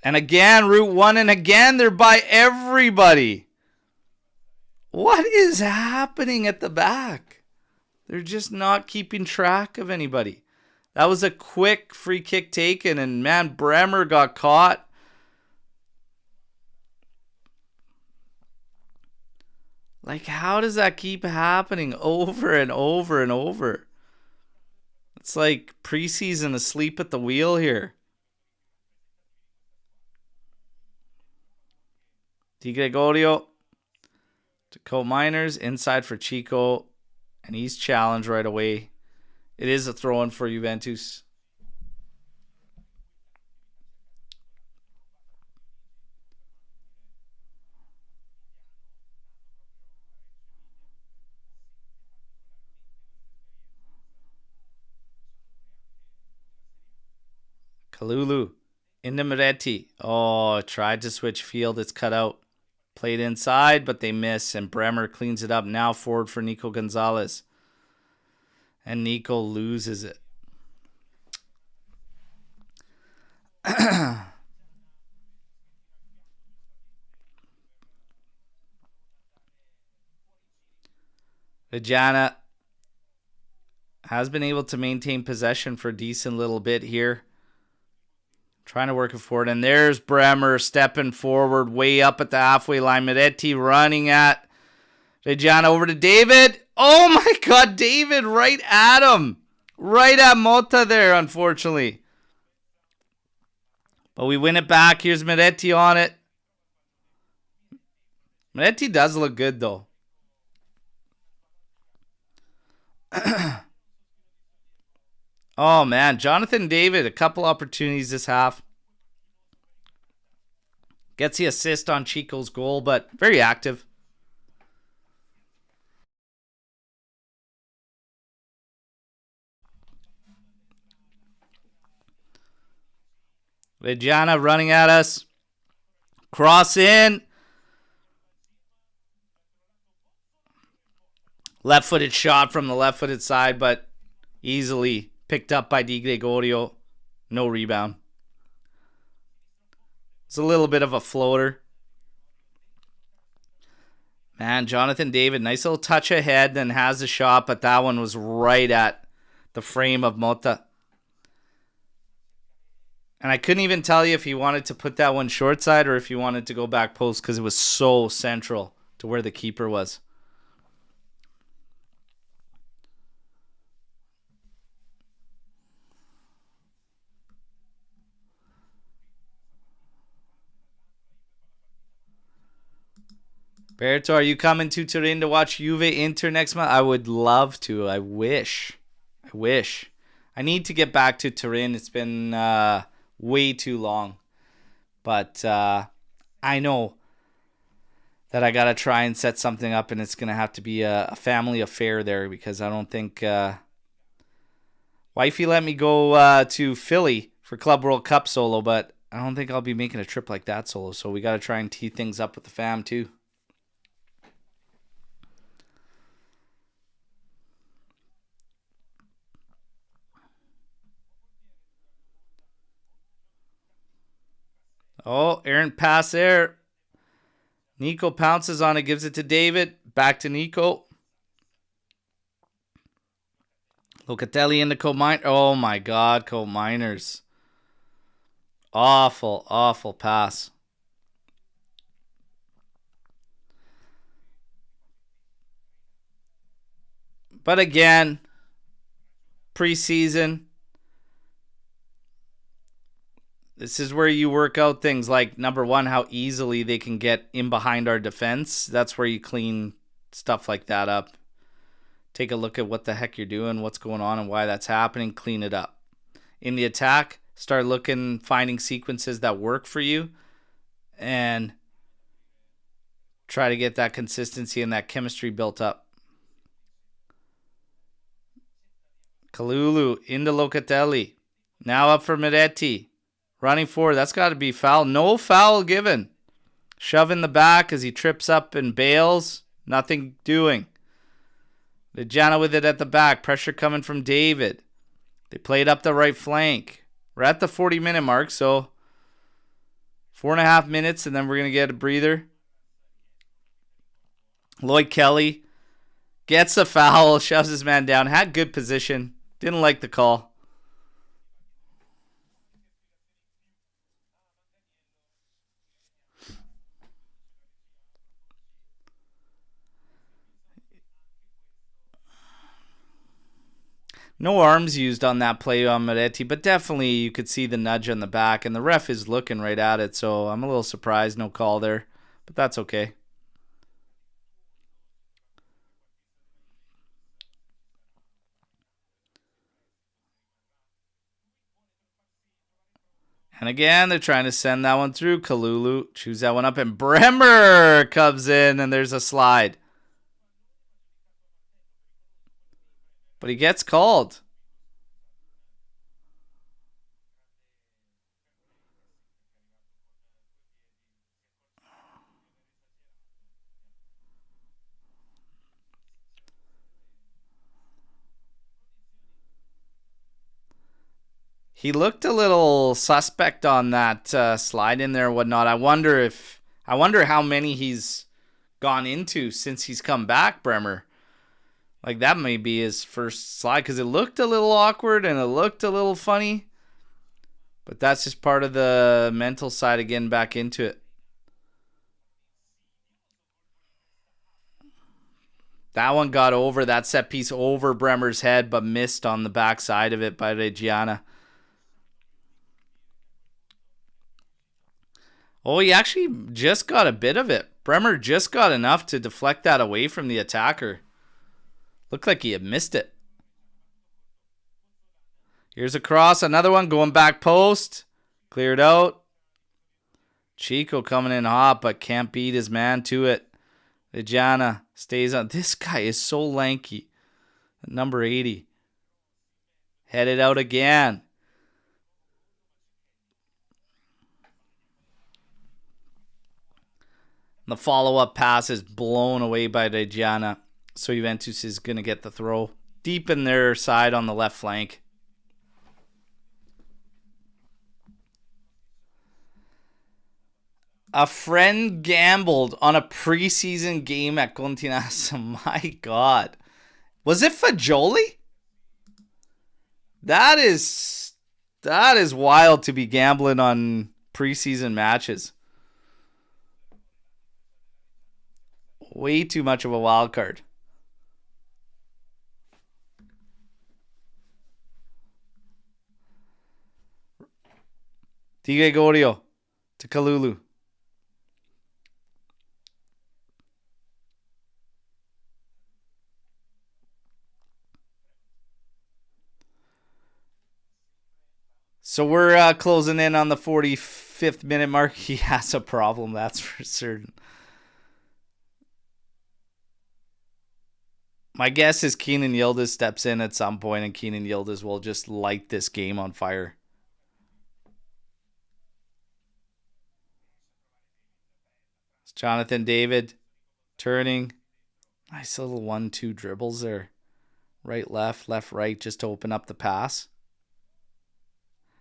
And again, Route 1, and again, they're by everybody. What is happening at the back? They're just not keeping track of anybody. That was a quick free kick taken, and man, Bremer got caught. Like, how does that keep happening over and over and over? It's like preseason asleep at the wheel here. Di Gregorio to Cope Miners, inside for Chico, and he's challenged right away. It is a throw-in for Juventus. Kalulu into Moretti. Oh, tried to switch field. It's cut out. Played inside, but they miss, and Bremer cleans it up. Now forward for Nico Gonzalez. And Nico loses it. Reggiana has been able to maintain possession for a decent little bit here. Trying to work it forward. And there's Bremer stepping forward way up at the halfway line. Moretti running at Reggiana over to David. Oh my God, David right at him. Right at Mota there, unfortunately. But we win it back. Here's Moretti on it. Moretti does look good, though. Oh, man. Jonathan David, a couple opportunities this half. Gets the assist on Chico's goal, but very active. Reggiana running at us. Cross in. Left-footed shot from the left-footed side, but easily picked up by Di Gregorio. No rebound. It's a little bit of a floater. Man, Jonathan David, nice little touch ahead, then has the shot, but that one was right at the frame of Mota. And I couldn't even tell you if he wanted to put that one short side or if he wanted to go back post because it was so central to where the keeper was. Berto, are you coming to Turin to watch Juve Inter next month? I would love to. I wish. I need to get back to Turin. It's been way too long. But I know that I got to try and set something up, and it's going to have to be a family affair there because I don't think wifey let me go to Philly for Club World Cup solo, but I don't think I'll be making a trip like that solo. So we got to try and tee things up with the fam too. Oh, errant pass there. Nico pounces on it, gives it to David. Back to Nico. Locatelli into Cominers. Oh my God, Cominers. Awful pass. But again, preseason. This is where you work out things like, number one, how easily they can get in behind our defense. That's where you clean stuff like that up. Take a look at what the heck you're doing, what's going on, and why that's happening. Clean it up. In the attack, start looking, finding sequences that work for you, and try to get that consistency and that chemistry built up. Kalulu into Locatelli. Now up for Miretti. Running forward. That's got to be foul. No foul given. Shove in the back as he trips up and bails. Nothing doing. Reggiana with it at the back. Pressure coming from David. They played up the right flank. We're at the 40-minute mark, so 4.5 minutes, and then we're going to get a breather. Lloyd Kelly gets a foul, shoves his man down. Had good position. Didn't like the call. No arms used on that play on Miretti, but definitely you could see the nudge on the back, and the ref is looking right at it, so I'm a little surprised no call there, but that's okay. And again, they're trying to send that one through. Kalulu chews that one up, and Bremer comes in, and there's a slide. But he gets called. He looked a little suspect on that slide in there and whatnot. I wonder how many he's gone into since he's come back, Bremer. Like, that may be his first slide because it looked a little awkward and it looked a little funny. But that's just part of the mental side of getting back into it. That one got over, that set piece over Bremer's head, but missed on the backside of it by Reggiana. Oh, he actually just got a bit of it. Bremer just got enough to deflect that away from the attacker. Looked like he had missed it. Here's a cross. Another one going back post. Cleared out. Chico coming in hot, but can't beat his man to it. Reggiana stays on. This guy is so lanky. Number 80. Headed out again. The follow-up pass is blown away by Reggiana. So Juventus is going to get the throw deep in their side on the left flank. A friend gambled on a preseason game at Continassa. My God. Was it Fagioli? That is wild to be gambling on preseason matches. Way too much of a wild card. Di Gregorio to Kalulu. So we're closing in on the 45th minute mark. He has a problem, that's for certain. My guess is Keenan Yildiz steps in at some point, and Keenan Yildiz will just light this game on fire. It's Jonathan David turning. Nice little 1-2 dribbles there. Right, left, right, just to open up the pass.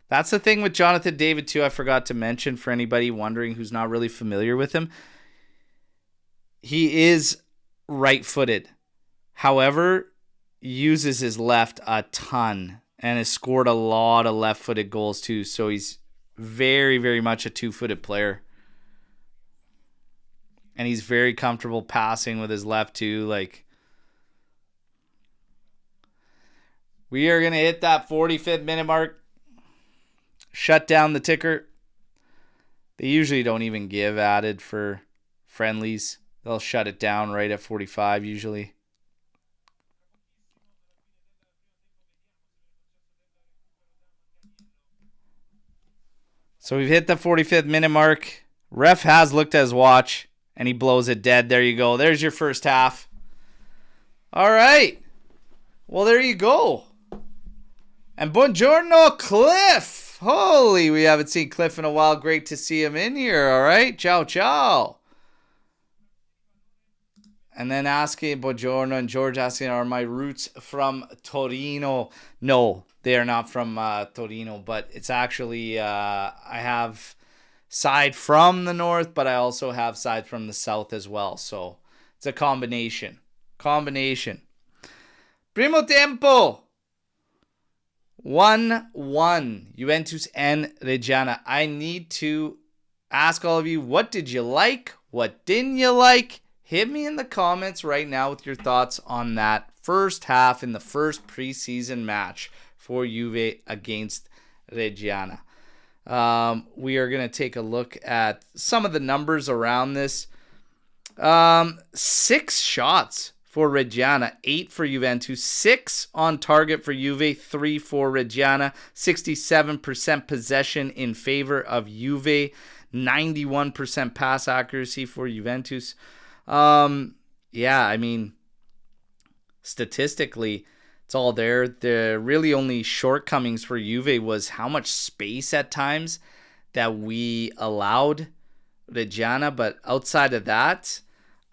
That's the thing with Jonathan David, too, I forgot to mention for anybody wondering who's not really familiar with him. He is right-footed. However, uses his left a ton and has scored a lot of left-footed goals, too. So he's very, very much a two-footed player. And he's very comfortable passing with his left, too. Like, we are going to hit that 45th minute mark. Shut down the ticker. They usually don't even give added for friendlies. They'll shut it down right at 45 usually. So we've hit the 45th minute mark. Ref has looked at his watch and he blows it dead. There you go. There's your first half. All right. Well, there you go. And buongiorno, Cliff. Holy, we haven't seen Cliff in a while. Great to see him in here. All right. Ciao, ciao. And then asking, buongiorno, and George asking, are my roots from Torino? No, they are not from Torino, but it's actually, I have side from the north, but I also have side from the south as well. So it's a combination. Primo tempo. 1-1. Juventus and Reggiana. I need to ask all of you, what did you like? What didn't you like? Hit me in the comments right now with your thoughts on that first half in the first preseason match for Juve against Reggiana. We are going to take a look at some of the numbers around this. 6 shots for Reggiana, 8 for Juventus, 6 on target for Juve, 3 for Reggiana, 67% possession in favor of Juve, 91% pass accuracy for Juventus. Yeah, I mean, statistically, it's all there. The really only shortcomings for Juve was how much space at times that we allowed Reggiana, but outside of that,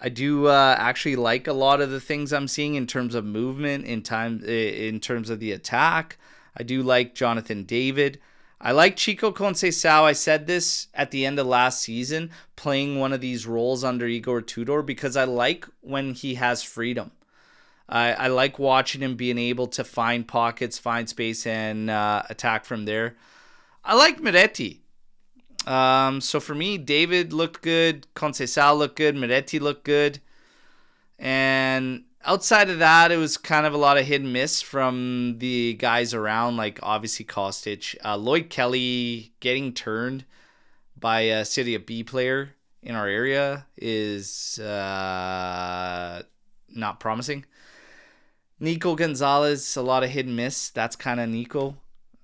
I do actually like a lot of the things I'm seeing in terms of movement, in terms of the attack. I do like Jonathan David. I like Chico Conceição. I said this at the end of last season, playing one of these roles under Igor Tudor, because I like when he has freedom. I like watching him being able to find pockets, find space, and attack from there. I like Miretti. So for me, David looked good, Conceição looked good, Miretti looked good. And outside of that, it was kind of a lot of hit and miss from the guys around, like obviously Kostic. Lloyd Kelly getting turned by a Serie B player in our area is not promising. Nico Gonzalez, a lot of hit and miss. That's kind of Nico.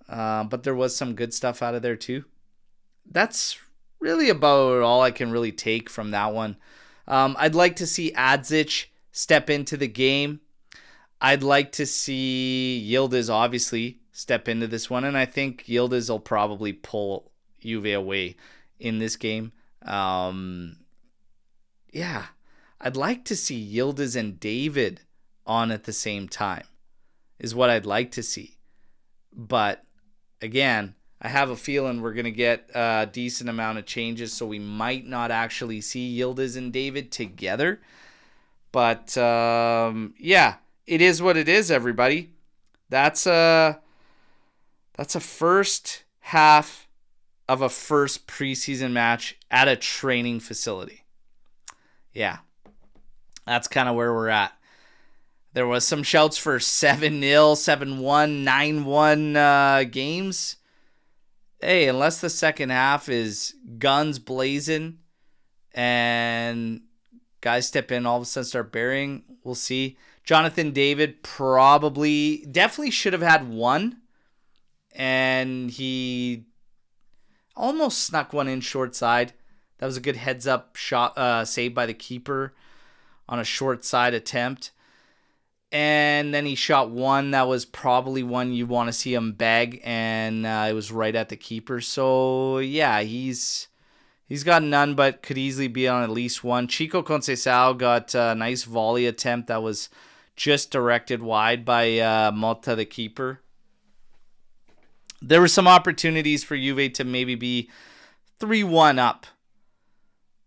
But there was some good stuff out of there too. That's really about all I can really take from that one. I'd like to see Adzic step into the game. I'd like to see Yildiz obviously step into this one, and I think Yildiz will probably pull Juve away in this game. Yeah, I'd like to see Yildiz and David on at the same time is what I'd like to see. But again, I have a feeling we're going to get a decent amount of changes, so we might not actually see Yildiz and David together. But, yeah, it is what it is, everybody. That's a first half of a first preseason match at a training facility. Yeah, that's kind of where we're at. There was some shouts for 7-0, 7-1, 9-1 games. Hey, unless the second half is guns blazing and guys step in, all of a sudden start burying, we'll see. Jonathan David definitely should have had one, and he almost snuck one in short side. That was a good heads-up shot, saved by the keeper on a short side attempt. And then he shot one that was probably one you want to see him bag, and it was right at the keeper. So, yeah, he's got none, but could easily be on at least one. Chico Conceição got a nice volley attempt that was just directed wide by Mota, the keeper. There were some opportunities for Juve to maybe be 3-1 up.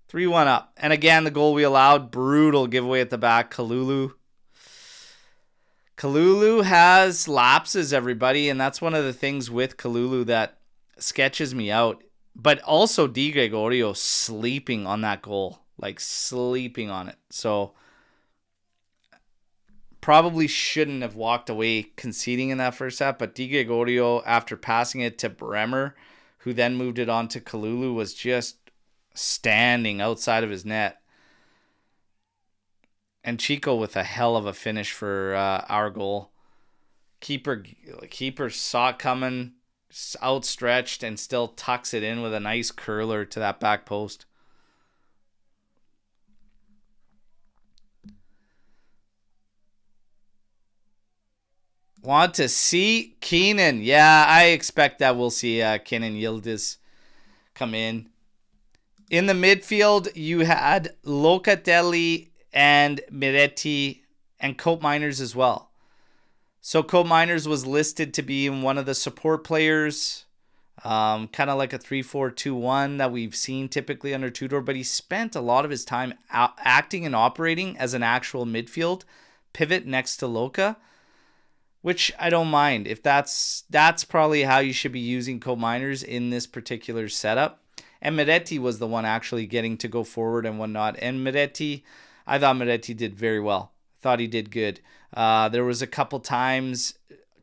3-1 up. And again, the goal we allowed, brutal giveaway at the back, Kalulu. Kalulu has lapses, everybody, and that's one of the things with Kalulu that sketches me out. But also Di Gregorio sleeping on that goal, like sleeping on it. So probably shouldn't have walked away conceding in that first half, but Di Gregorio, after passing it to Bremer, who then moved it on to Kalulu, was just standing outside of his net. And Chico with a hell of a finish for our goal. Keeper saw it coming, outstretched, and still tucks it in with a nice curler to that back post. Want to see Keenan. Yeah, I expect that we'll see Kenan Yildiz come in. In the midfield, you had Locatelli and Miretti and Cope Miners as well. So Cope Miners was listed to be one of the support players, kind of like a 3-4-2-1 that we've seen typically under Tudor, but he spent a lot of his time acting and operating as an actual midfield pivot next to Loca, which I don't mind. If that's probably how you should be using Cope Miners in this particular setup. And Miretti was the one actually getting to go forward and whatnot. And I thought Miretti did very well. Thought he did good. There was a couple times,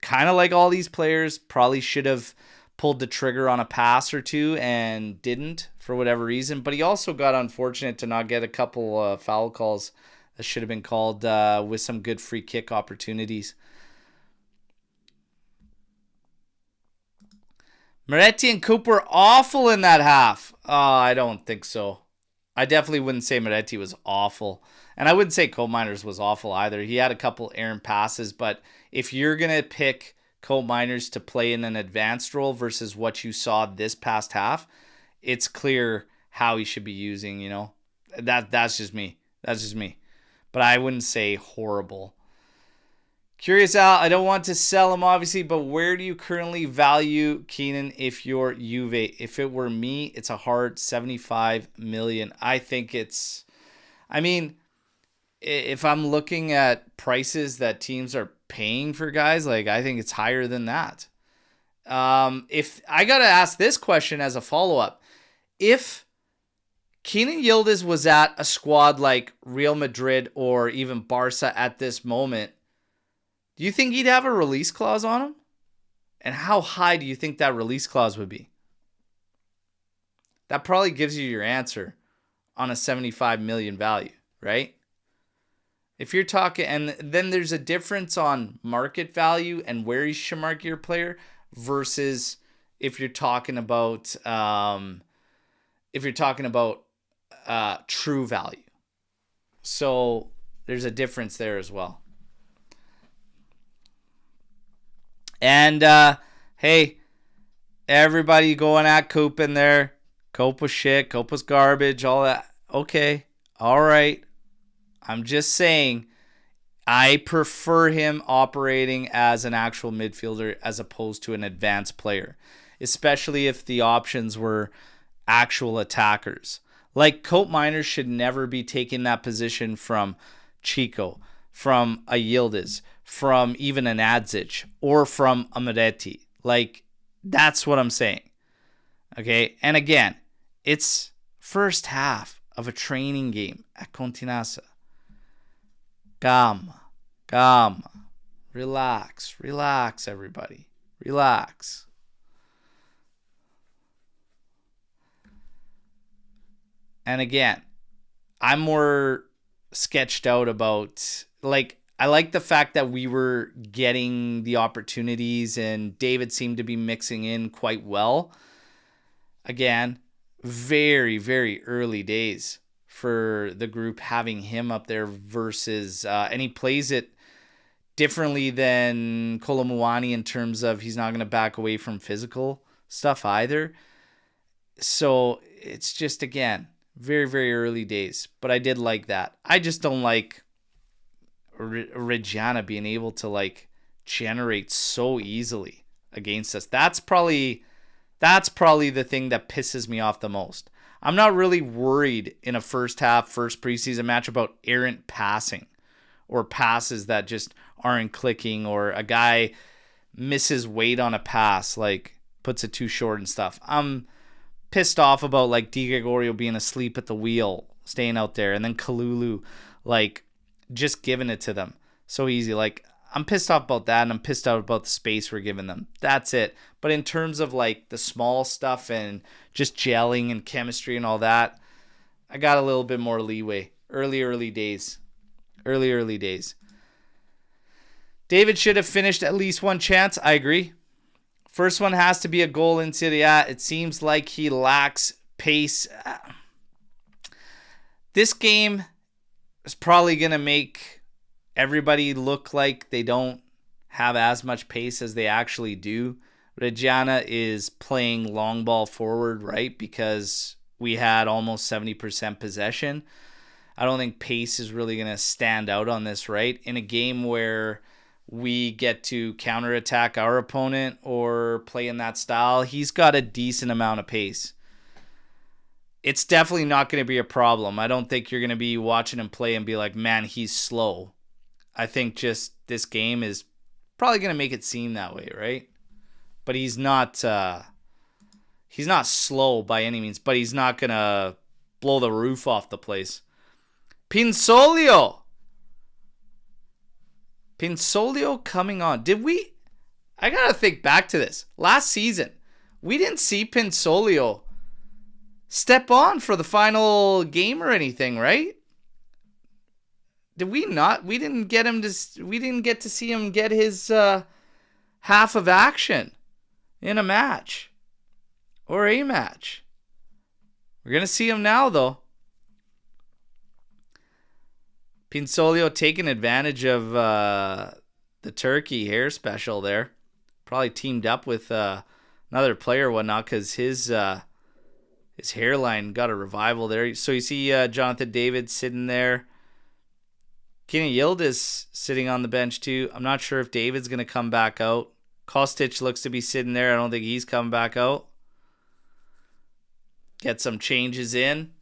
kind of like all these players, probably should have pulled the trigger on a pass or two and didn't for whatever reason. But he also got unfortunate to not get a couple foul calls that should have been called with some good free kick opportunities. Miretti and Coop were awful in that half. I don't think so. I definitely wouldn't say Miretti was awful. And I wouldn't say Cope Miners was awful either. He had a couple errant passes, but if you're going to pick Cope Miners to play in an advanced role versus what you saw this past half, it's clear how he should be using, you know. That's just me. That's just me. But I wouldn't say horrible. Curious Al, I don't want to sell him obviously, but where do you currently value Keenan if you're Juve? If it were me, it's a hard 75 million. I think if I'm looking at prices that teams are paying for guys, like I think it's higher than that. If I got to ask this question as a follow-up, if Kenan Yildiz was at a squad like Real Madrid or even Barca at this moment, do you think he'd have a release clause on him? And how high do you think that release clause would be? That probably gives you your answer on a 75 million value, right? If you're talking, and then there's a difference on market value and where you should market your player versus if you're talking about true value. So there's a difference there as well. And hey, everybody going at Coop in there. Coop was shit. Coop was garbage. All that. Okay. All right. I'm just saying I prefer him operating as an actual midfielder as opposed to an advanced player. especially if the options were actual attackers. Like, Coat Miners should never be taking that position from Chico, from a Yildiz, from even an Adzic, or from a Moretti. Like, that's what I'm saying. Okay, and again, it's first half of a training game at Continassa. Calma. Relax, everybody. Relax. And again, I'm more sketched out about, like, I like the fact that we were getting the opportunities and David seemed to be mixing in quite well. Again, very, very early days for the group having him up there versus, and he plays it differently than Kolomuani in terms of he's not going to back away from physical stuff either. So it's just, again, very, very early days. But I did like that. I just don't like Reggiana being able to, like, generate so easily against us. That's probably the thing that pisses me off the most. I'm not really worried in a first preseason match about errant passing or passes that just aren't clicking, or a guy misses weight on a pass, like puts it too short and stuff. I'm pissed off about, like, Di Gregorio being asleep at the wheel, staying out there, and then Kalulu, like, just giving it to them so easy. Like, I'm pissed off about that, and I'm pissed out about the space we're giving them. That's it. But in terms of, like, the small stuff and just gelling and chemistry and all that, I got a little bit more leeway. Early days. David should have finished at least one chance. I agree. First one has to be a goal in Serie A. It seems like he lacks pace. This game is probably going to make everybody look like they don't have as much pace as they actually do. Reggiana is playing long ball forward, right? Because we had almost 70% possession. I don't think pace is really going to stand out on this, right? In a game where we get to counterattack our opponent or play in that style, he's got a decent amount of pace. It's definitely not going to be a problem. I don't think you're going to be watching him play and be like, man, he's slow. I think just this game is probably going to make it seem that way, right? But he's not slow by any means, but he's not going to blow the roof off the place. Pinsolio coming on. I got to think back to this. Last season, we didn't see Pinsolio step on for the final game or anything, right? Did we not? We didn't get to see him get his half of action in a match or a match. We're going to see him now, though. Pinsolio taking advantage of the turkey hair special there. Probably teamed up with another player or whatnot, because his hairline got a revival there. So you see Jonathan David sitting there. Kenny Yildiz sitting on the bench too. I'm not sure if David's going to come back out. Kostic looks to be sitting there. I don't think he's coming back out. Get some changes in.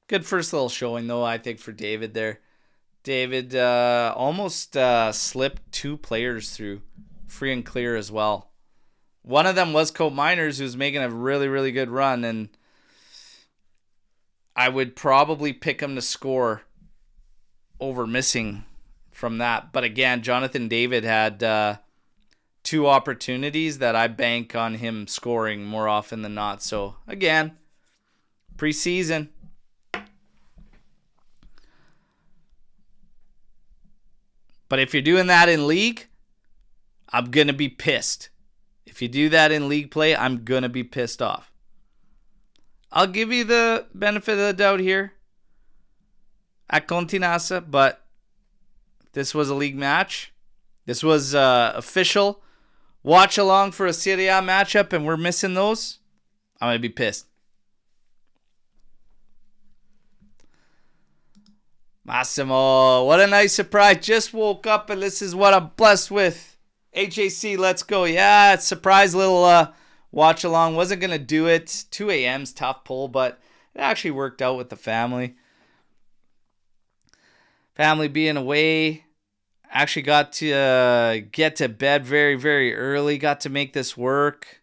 Good first little showing, though, I think, for David there. David almost slipped two players through, free and clear as well. One of them was Coat Miners, who's making a really, really good run, and I would probably pick him to score over missing from that. But again, Jonathan David had two opportunities that I bank on him scoring more often than not. So, again, preseason. But if you're doing that in league, I'm going to be pissed. If you do that in league play, I'm going to be pissed off. I'll give you the benefit of the doubt here at Continassa, but this was a league match. This was official watch along for a Serie A matchup, and we're missing those. I'm going to be pissed. Massimo, what a nice surprise. Just woke up and this is what I'm blessed with. HAC, let's go. Yeah, it's surprise little watch along. Wasn't going to do it. 2 a.m.'s tough pull, but it actually worked out with the family. Family being away. Actually got to get to bed very, very early. Got to make this work.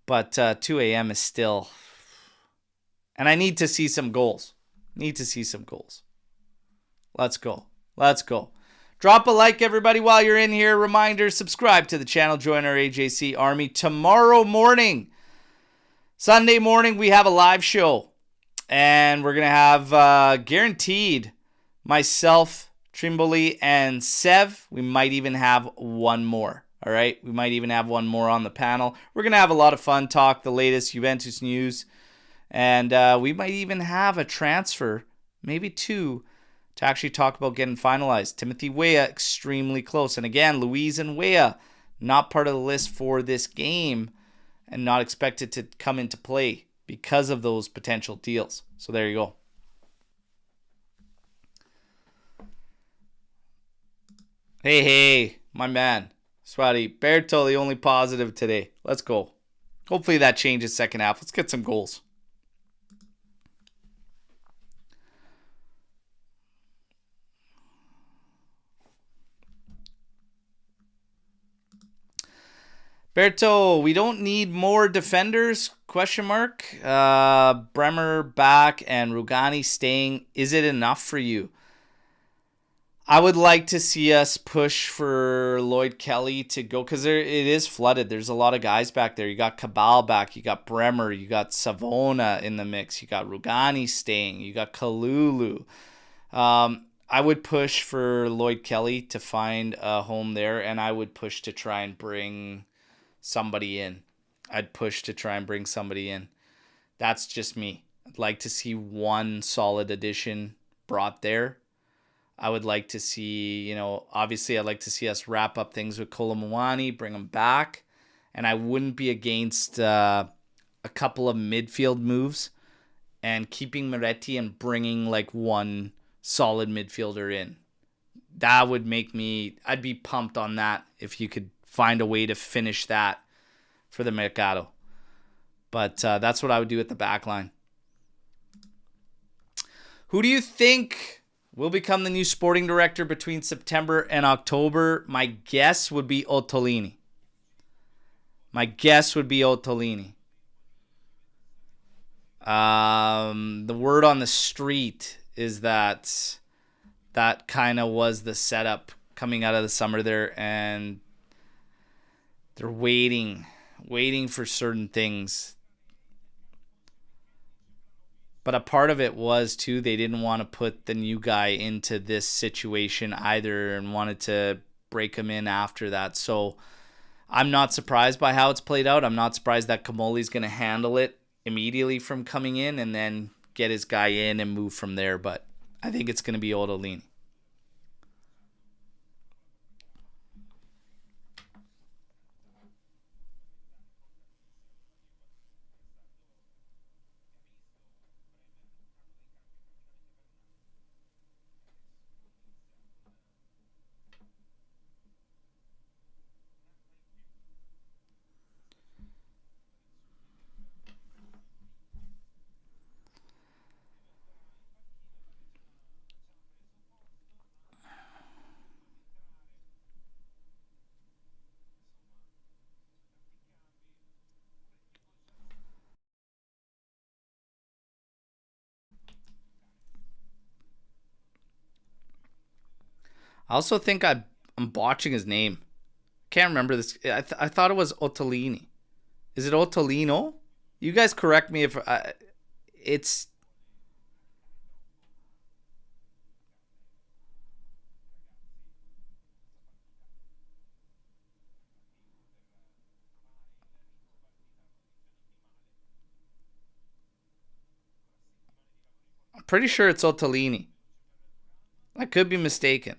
But 2 a.m. is still... And I need to see some goals. Let's go. Drop a like, everybody, while you're in here. Reminder, subscribe to the channel. Join our AJC Army. Tomorrow morning, Sunday morning, we have a live show. And we're going to have guaranteed myself, Trimboli, and Sev. We might even have one more. All right? We might even have one more on the panel. We're going to have a lot of fun, talk the latest Juventus news. And we might even have a transfer, maybe 2, to actually talk about getting finalized. Timothy Weah, extremely close. And again, Luis and Weah, not part of the list for this game and not expected to come into play because of those potential deals. So there you go. Hey, my man. Swati, Berto, the only positive today. Let's go. Hopefully that changes second half. Let's get some goals. Berto, we don't need more defenders? Question mark. Bremer back and Rugani staying. Is it enough for you? I would like to see us push for Lloyd Kelly to go because it is flooded. There's a lot of guys back there. You got Cabal back. You got Bremer. You got Savona in the mix. You got Rugani staying. You got Kalulu. I would push for Lloyd Kelly to find a home there, and I would push to try and bring somebody in. That's just me. I'd like to see one solid addition brought there. I would like to see, obviously I'd like to see us wrap up things with Kolomwani, bring him back. And I wouldn't be against a couple of midfield moves and keeping Moretti and bringing like one solid midfielder in. That would make me, I'd be pumped on that if you could find a way to finish that for the Mercado. But that's what I would do at the back line. Who do you think will become the new sporting director between September and October? My guess would be Ottolini. The word on the street is that kind of was the setup coming out of the summer there, and they're waiting for certain things. But a part of it was, too, they didn't want to put the new guy into this situation either and wanted to break him in after that. So I'm not surprised by how it's played out. I'm not surprised that Camoli's going to handle it immediately from coming in and then get his guy in and move from there. But I think it's going to be Ottolini. I also think I'm botching his name. Can't remember this. I thought it was Ottolini. Is it Ottolino? You guys correct me if it's... I'm pretty sure it's Ottolini. I could be mistaken.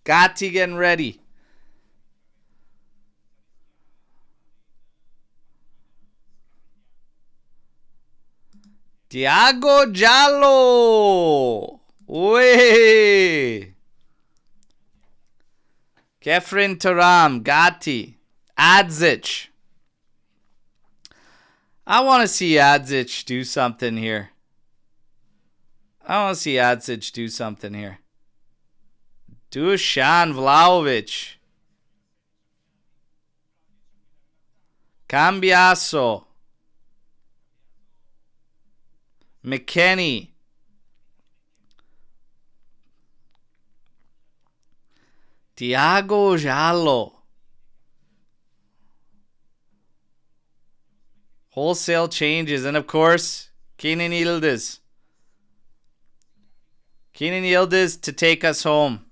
Gatti getting ready. Thiago Giallo. Uy. Kefren Turam. Gatti. Adzic. I want to see Adzic do something here. Dusan Vlahovic. Cambiaso. McKennie. Thiago Giallo. Wholesale changes. And of course, Kenan Yildiz. Kenan Yildiz to take us home.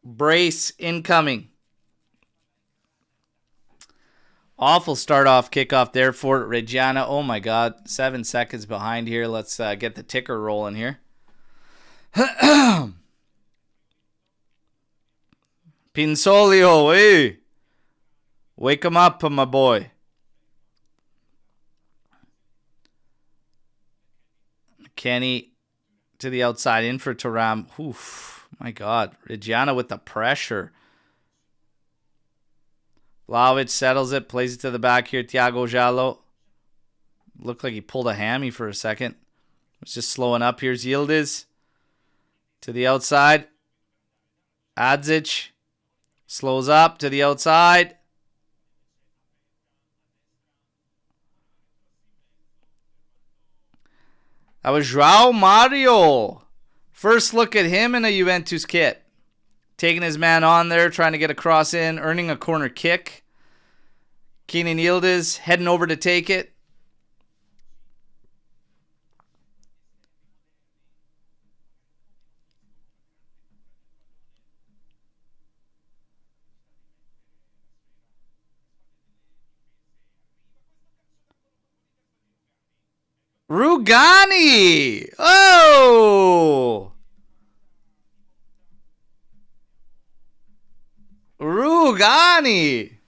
Brace incoming. Awful start off kickoff there for Reggiana. Oh my God. 7 seconds behind here. Let's get the ticker rolling here. Pinsolio. Hey. Wake him up, my boy. Kenny to the outside, in for Turam. Oof, my God. Reggiana with the pressure. Vlahovic settles it, plays it to the back here. Thiago Giallo. Looked like he pulled a hammy for a second. It's just slowing up. Here's Yildiz to the outside. Adzic slows up to the outside. That was João Mario. First look at him in a Juventus kit. Taking his man on there, trying to get a cross in, earning a corner kick. Kenan Yildiz heading over to take it. Rugani! Oh! Rugani!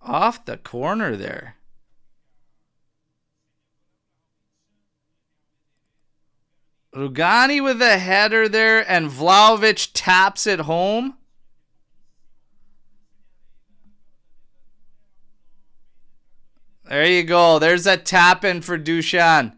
Off the corner there. Rugani with a header there, and Vlahovic taps it home. There you go. There's a tap in for Dusan.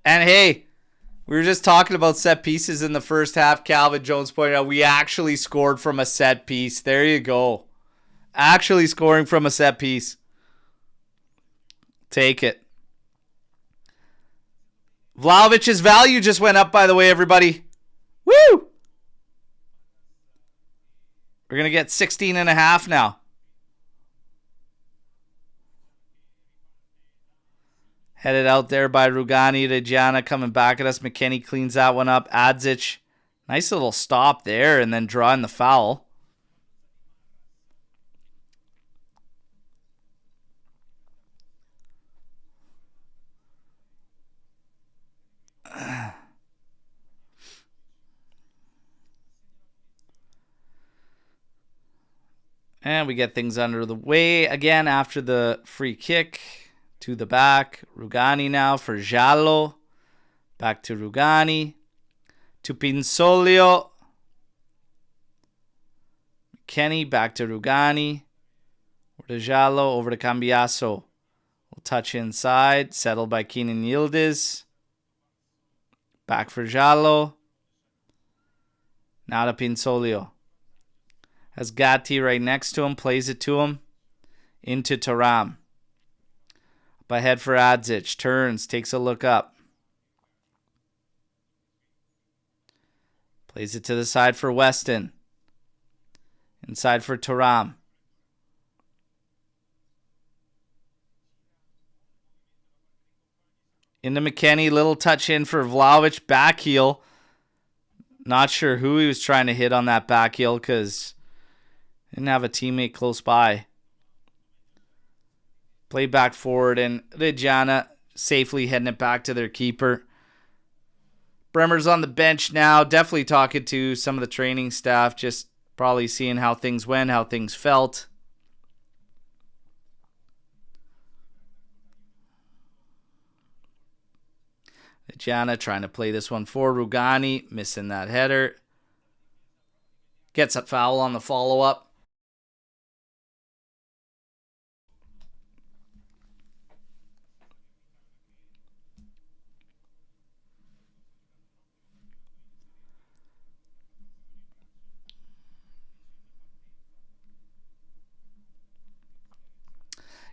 And hey, we were just talking about set pieces in the first half. Calvin Jones pointed out we actually scored from a set piece. There you go. Actually scoring from a set piece. Take it. Vlahovic's value just went up, by the way, everybody. Woo! We're going to get 16.5 now. Headed out there by Rugani. Reggiana coming back at us. McKennie cleans that one up. Adzic. Nice little stop there and then drawing the foul. And we get things under the way again after the free kick. To the back. Rugani now for Giallo. Back to Rugani. To Pinsolio. Kenny back to Rugani. Over to Giallo. Over to Cambiaso. We'll touch inside. Settled by Kenan Yildiz. Back for Giallo. Now to Pinsolio. Has Gatti right next to him. Plays it to him. Into Thuram. Up ahead for Adzic. Turns. Takes a look up. Plays it to the side for Weston. Inside for Thuram. Into McKennie. Little touch in for Vlahovic. Back heel. Not sure who he was trying to hit on that back heel because didn't have a teammate close by. Play back forward, and Reggiana safely heading it back to their keeper. Bremer's on the bench now. Definitely talking to some of the training staff. Just probably seeing how things went, how things felt. Reggiana trying to play this one for Rugani. Missing that header. Gets a foul on the follow-up.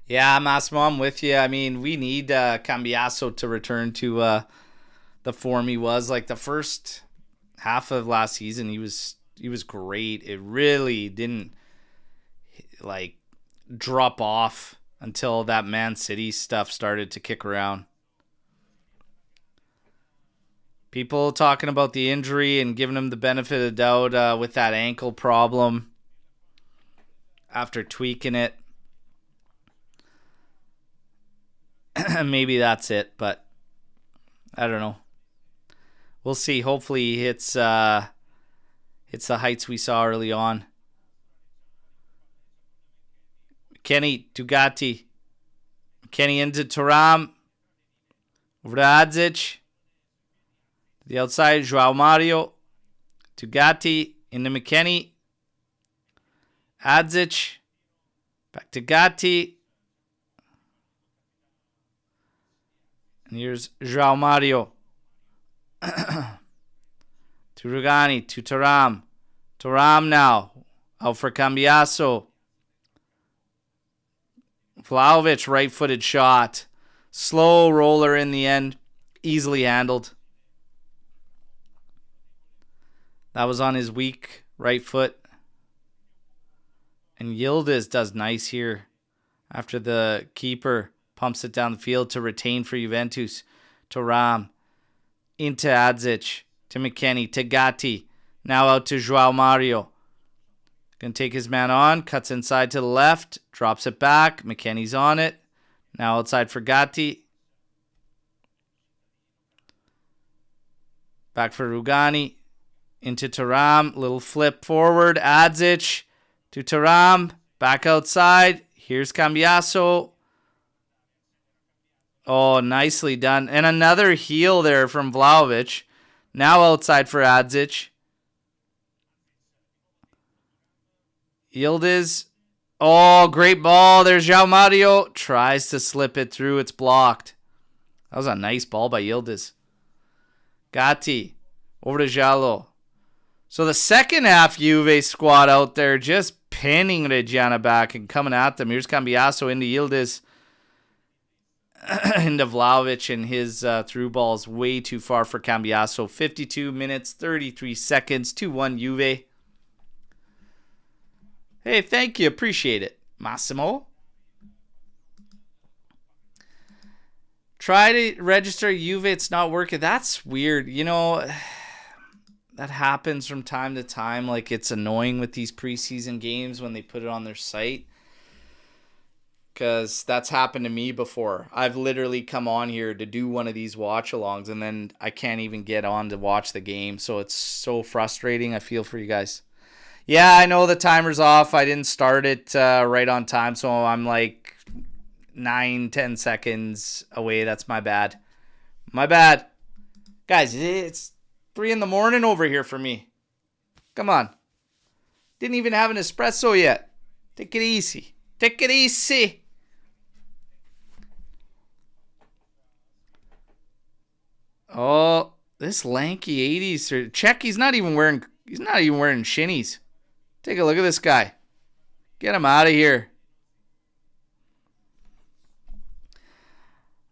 Yeah, Massimo, I'm with you. I mean, we need Cambiaso to return to the form he was. Like the first half of last season, he was great. It really didn't like drop off until that Man City stuff started to kick around. People talking about the injury and giving him the benefit of the doubt with that ankle problem after tweaking it. Maybe that's it, but I don't know. We'll see. Hopefully he hits the heights we saw early on. McKennie to Gatti. McKennie into Thuram. Over to Adzic. The outside, João Mario. To Gatti. Into McKennie. Adzic. Back to Gatti. And here's João Mario. To Rugani. To Thuram. Thuram now. Out for Cambiaso. Vlahovic, right-footed shot. Slow roller in the end. Easily handled. That was on his weak right foot. And Yildiz does nice here. After the keeper pumps it down the field to retain for Juventus. Thuram. Into Adzic. To McKennie. To Gatti. Now out to João Mario. Going to take his man on. Cuts inside to the left. Drops it back. McKennie's on it. Now outside for Gatti. Back for Rugani. Into Thuram. Little flip forward. Adzic to Thuram. Back outside. Here's Cambiaso. Oh, nicely done. And another heel there from Vlahovic. Now outside for Adzic. Yildiz. Oh, great ball. There's João Mario. Tries to slip it through. It's blocked. That was a nice ball by Yildiz. Gatti. Over to Jallo. So the second half Juve squad out there just pinning Reggiana back and coming at them. Here's Cambiaso into Yildiz. Into Vlahovic, and his through ball is way too far for Cambiaso. 52 minutes, 33 seconds, 2-1 Juve. Hey, thank you. Appreciate it, Massimo. Try to register Juve. It's not working. That's weird. You know, that happens from time to time. Like, it's annoying with these preseason games when they put it on their site. Because that's happened to me before. I've literally come on here to do one of these watch-alongs, and then I can't even get on to watch the game. So it's so frustrating. I feel for you guys. Yeah, I know the timer's off. I didn't start it right on time, so I'm like 9-10 seconds away. That's my bad. My bad. Guys, it's 3 in the morning over here for me. Come on. Didn't even have an espresso yet. Take it easy. Take it easy. Oh, this lanky 80s. Check, he's not even wearing shinies. Take a look at this guy. Get him out of here.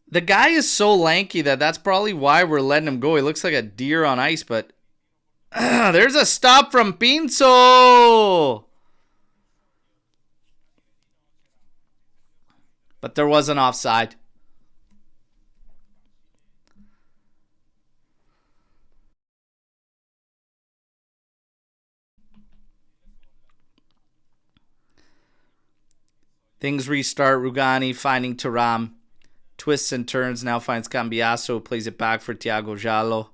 The guy is so lanky that's probably why we're letting him go. He looks like a deer on ice, but there's a stop from Pinso. But there was an offside. Things restart. Rugani finding Thuram. Twists and turns. Now finds Cambiasso. Plays it back for Thiago Giallo.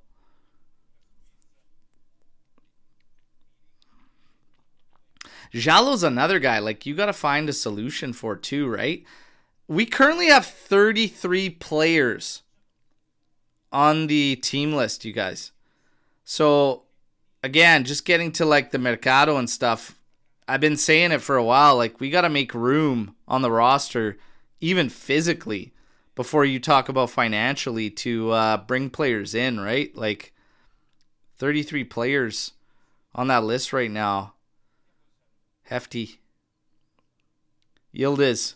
Giallo's another guy. Like, you got to find a solution for too, right? We currently have 33 players on the team list, you guys. So, again, just getting to like the Mercado and stuff. I've been saying it for a while. Like, we got to make room on the roster, even physically, before you talk about financially to bring players in, right? Like, 33 players on that list right now. Hefty. Yildiz.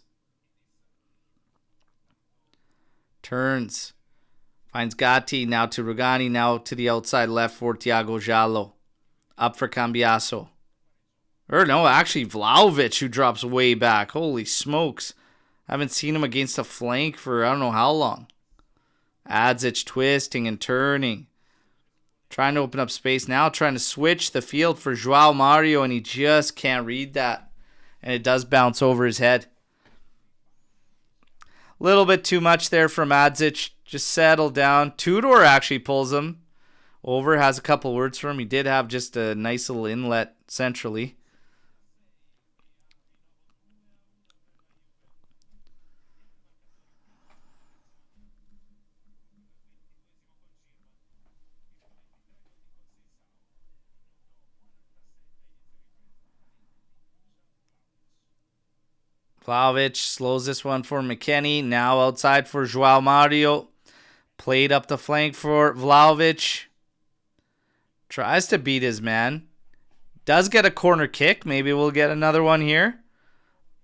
Turns. Finds Gatti. Now to Rugani. Now to the outside left for Thiago Giallo. Up for Cambiasso. Or no, actually Vlahovic, who drops way back. Holy smokes. I haven't seen him against a flank for I don't know how long. Adzic twisting and turning. Trying to open up space now. Trying to switch the field for João Mario, and he just can't read that. And it does bounce over his head. A little bit too much there from Adzic. Just settle down. Tudor actually pulls him over. Has a couple words for him. He did have just a nice little inlet centrally. Vlahovic slows this one for McKennie. Now outside for João Mario. Played up the flank for Vlahovic. Tries to beat his man. Does get a corner kick. Maybe we'll get another one here.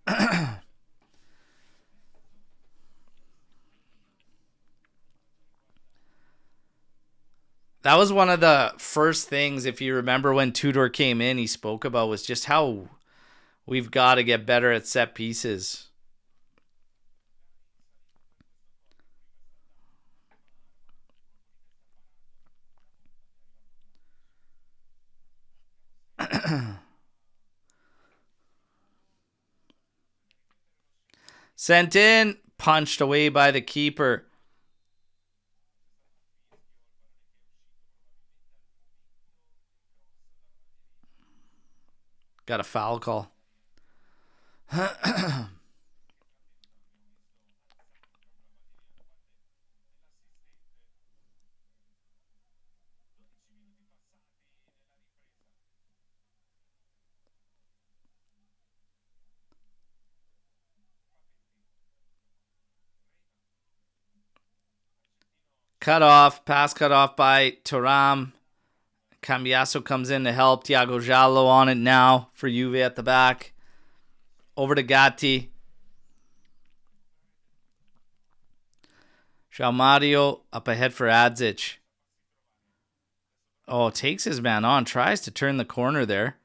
That was one of the first things, if you remember when Tudor came in, he spoke about was just how we've got to get better at set pieces. Sent in, punched away by the keeper. Got a foul call. Cut off. Pass cut off by Thuram. Cambiasso comes in to help. Thiago Giallo on it now for Juve at the back. Over to Gatti. João Mario up ahead for Adzic. Oh, takes his man on. Tries to turn the corner there.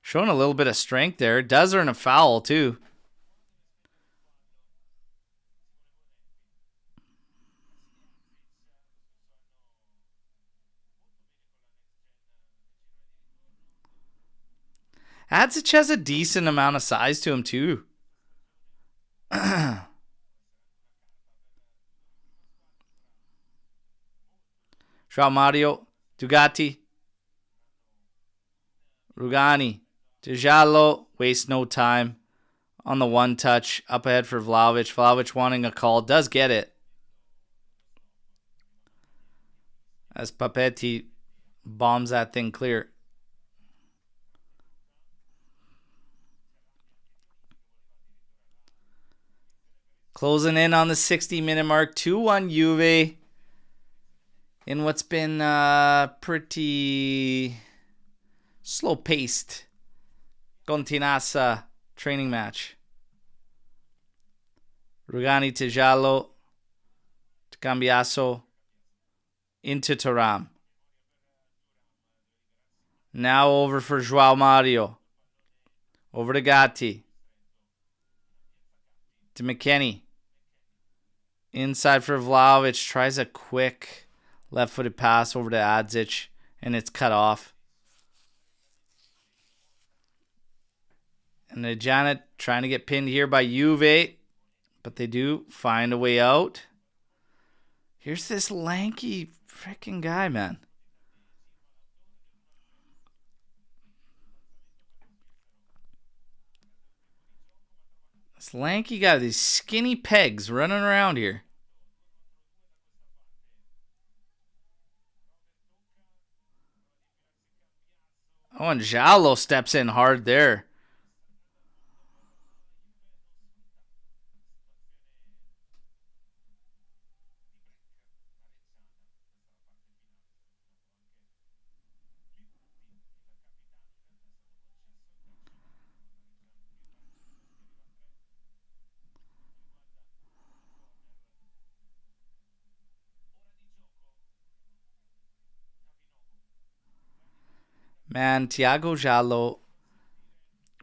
Showing a little bit of strength there. Does earn a foul too. Adzic has a decent amount of size to him too. João Mario, Dugatti, Rugani, to Giallo, waste no time on the one touch. Up ahead for Vlahovic. Vlahovic wanting a call, does get it. As Papetti bombs that thing clear. Closing in on the 60-minute mark. 2-1 Juve. In what's been pretty slow-paced Continassa training match. Rugani to Giallo. To Cambiaso. Into Thuram. Now over for João Mario. Over to Gatti. To McKennie. Inside for Vlahovic. Tries a quick left-footed pass over to Adzic. And it's cut off. And Reggiana trying to get pinned here by Juve. But they do find a way out. Here's this lanky freaking guy, man. This lanky guy, these skinny pegs running around here. Oh, and Giallo steps in hard there. Man, Thiago Giallo,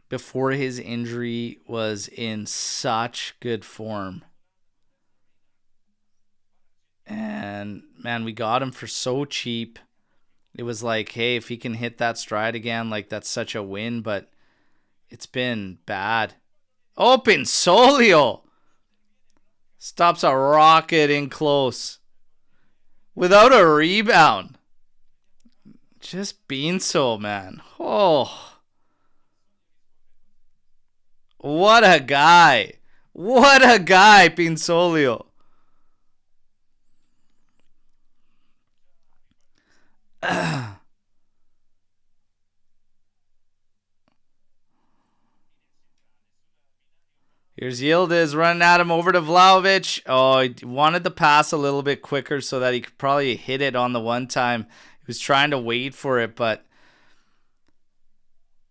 before his injury, was in such good form. And, man, we got him for so cheap. It was like, hey, if he can hit that stride again, like, that's such a win. But it's been bad. Oh, Pinsolio stops a rocket in close without a rebound. Just being so, man. Oh. What a guy. What a guy, Pinsolio. Here's Yildiz running at him over to Vlahovic. Oh, he wanted the pass a little bit quicker so that he could probably hit it on the one time. He was trying to wait for it, but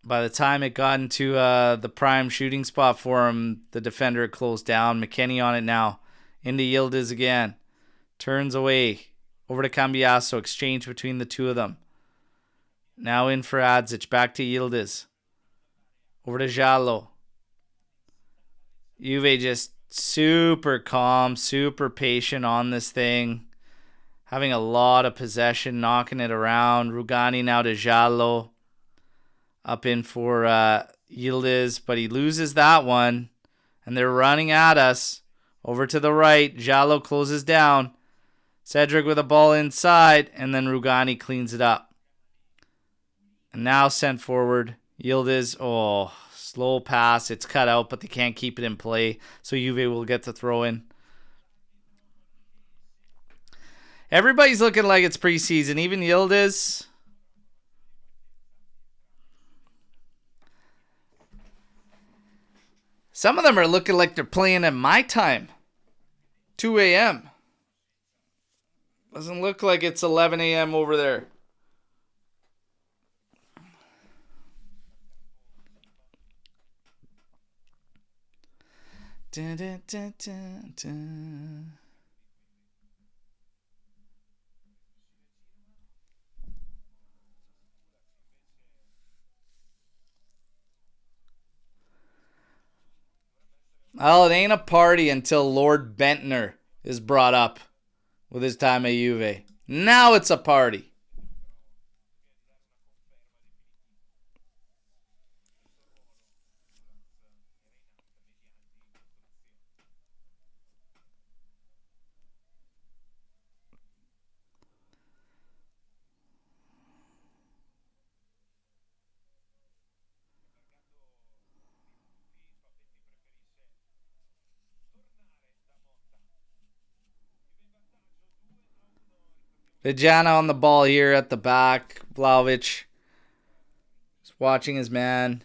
by the time it got into the prime shooting spot for him, the defender closed down. McKennie on it now. Into Yildiz again. Turns away. Over to Cambiaso. Exchange between the two of them. Now in for Adzic. Back to Yildiz. Over to Giallo. Juve just super calm, super patient on this thing. Having a lot of possession, knocking it around. Rugani now to Giallo. Up in for Yildiz, but he loses that one. And they're running at us. Over to the right. Giallo closes down. Cedric with a ball inside, and then Rugani cleans it up. And now sent forward. Yildiz, oh, slow pass. It's cut out, but they can't keep it in play. So Juve will get the throw in. Everybody's looking like it's preseason. Even Yildiz. Some of them are looking like they're playing at my time. 2 a.m. Doesn't look like it's 11 a.m. over there. Dun, dun, dun, dun, dun. Well, it ain't a party until Lord Bentner is brought up with his time at Juve. Now it's a party. Reggiana on the ball here at the back. Vlahovic is watching his man.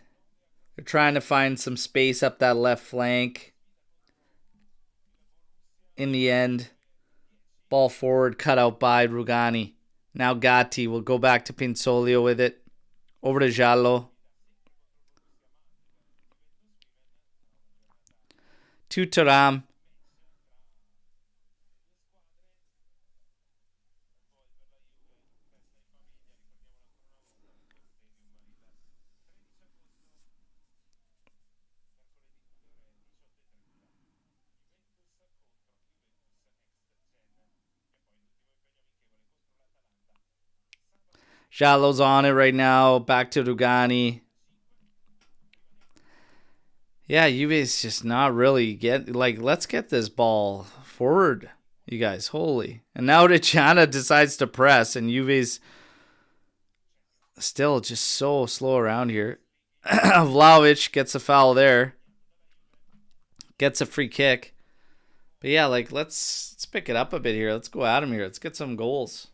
They're trying to find some space up that left flank. In the end, ball forward, cut out by Rugani. Now Gatti will go back to Pinsolio with it. Over to Giallo. to Thuram. Jallo's on it right now. Back to Rugani. Yeah, Juve's just not really let's get this ball forward, you guys. Holy. And now Reggiana decides to press, and Juve's still just so slow around here. Vlahovic gets a foul there. Gets a free kick. But yeah, let's pick it up a bit here. Let's go at him here. Let's get some goals.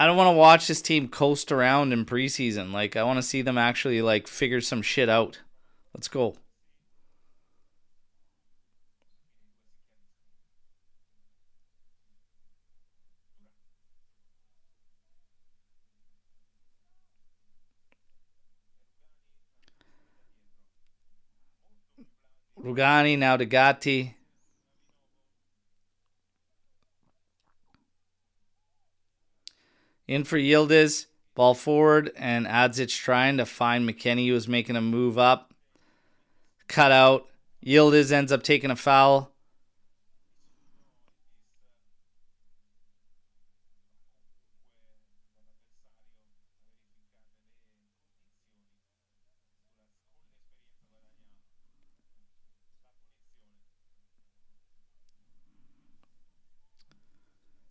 I don't want to watch this team coast around in preseason. I want to see them actually figure some shit out. Let's go. Rugani now to Gatti. In for Yildiz. Ball forward, and Adzic trying to find McKennie, who was making a move up. Cut out. Yildiz ends up taking a foul.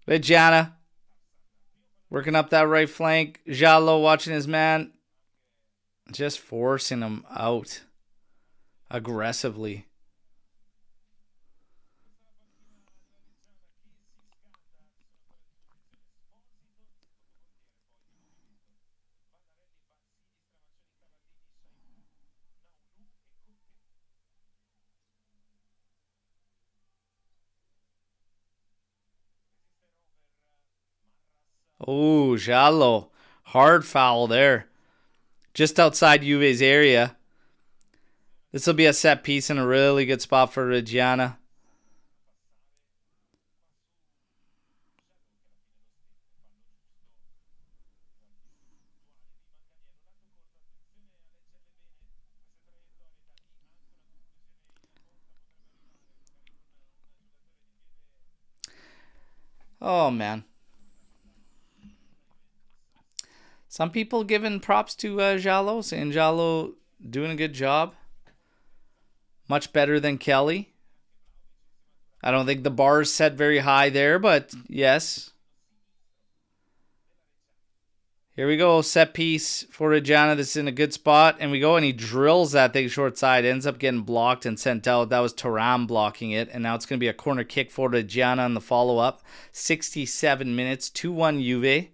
Reggiana working up that right flank. Jallo watching his man. Just forcing him out aggressively. Oh, Jallo. Hard foul there. Just outside Juve's area. This will be a set piece and a really good spot for Reggiana. Oh, man. Some people giving props to Jallo, saying Jallo doing a good job. Much better than Kelly. I don't think the bar is set very high there, but yes. Here we go. Set piece for Reggiana. This is in a good spot. And we go, and he drills that thing short side. Ends up getting blocked and sent out. That was Thuram blocking it. And now it's going to be a corner kick for Reggiana on the follow-up. 67 minutes. 2-1 Juve.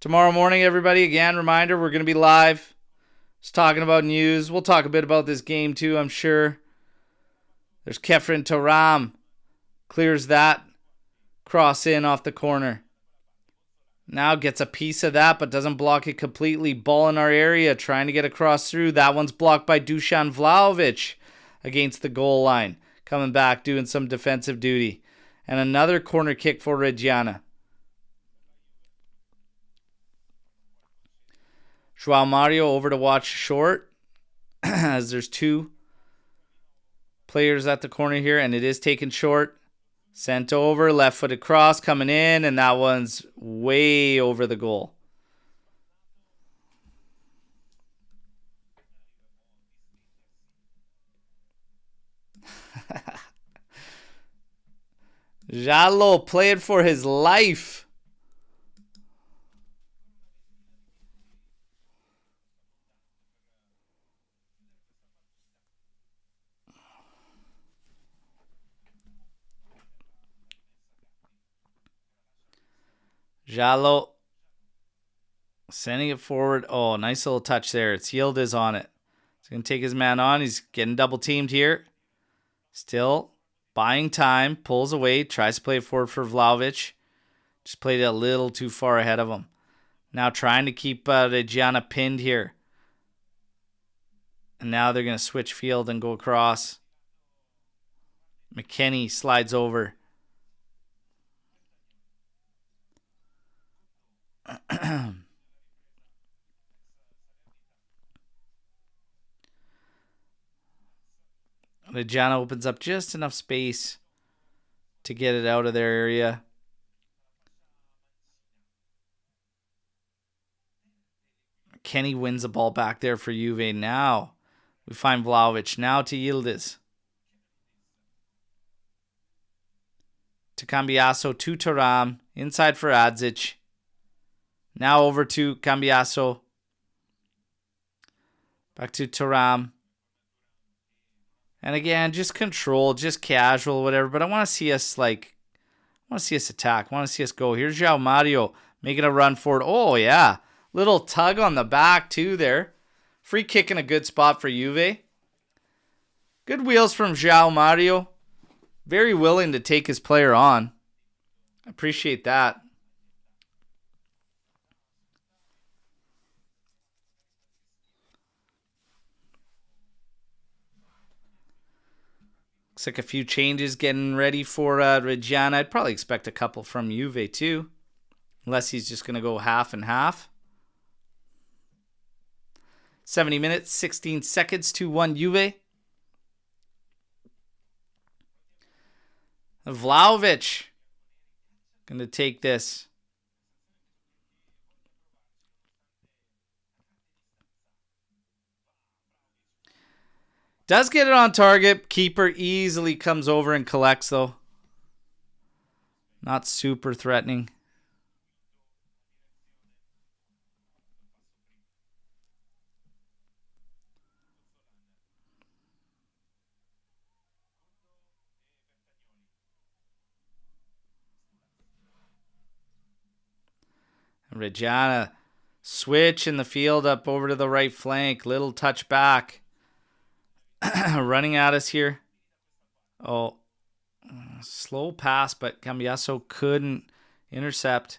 Tomorrow morning, everybody, again, reminder, we're going to be live. Just talking about news. We'll talk a bit about this game, too, I'm sure. There's Kefren Thuram. Clears that. Cross in off the corner. Now gets a piece of that, but doesn't block it completely. Ball in our area, trying to get across through. That one's blocked by Dusan Vlahovic against the goal line. Coming back, doing some defensive duty. And another corner kick for Reggiana. Joao Mario over to watch short as there's two players at the corner here, and it is taken short. Sent over, left-footed cross coming in, and that one's way over the goal. Jallo playing for his life. Jallo sending it forward. Oh, nice little touch there. It's Yildiz on it. He's going to take his man on. He's getting double teamed here. Still buying time, pulls away, tries to play it forward for Vlahovic. Just played it a little too far ahead of him. Now trying to keep Reggiana pinned here. And now they're going to switch field and go across. McKennie slides over. Reggiana opens up just enough space to get it out of their area. Kenny wins the ball back there for Juve. Now we find Vlahovic. Now to Yildiz. To Cambiaso. To Thuram. Inside for Adzic. Now over to Cambiaso. Back to Thuram. And again, just control, just casual, whatever. But I want to see us attack. I want to see us go. Here's João Mario making a run forward. Oh, yeah. Little tug on the back, too, there. Free kick in a good spot for Juve. Good wheels from João Mario. Very willing to take his player on. I appreciate that. Looks like a few changes getting ready for Reggiana. I'd probably expect a couple from Juve too. Unless he's just going to go half and half. 70 minutes, 16 seconds, 2-1 Juve. Vlahovic going to take this. Does get it on target. Keeper easily comes over and collects, though. Not super threatening. Reggiana switch in the field up over to the right flank. Little touch back. Running at us here. Oh, slow pass, but Cambiaso couldn't intercept.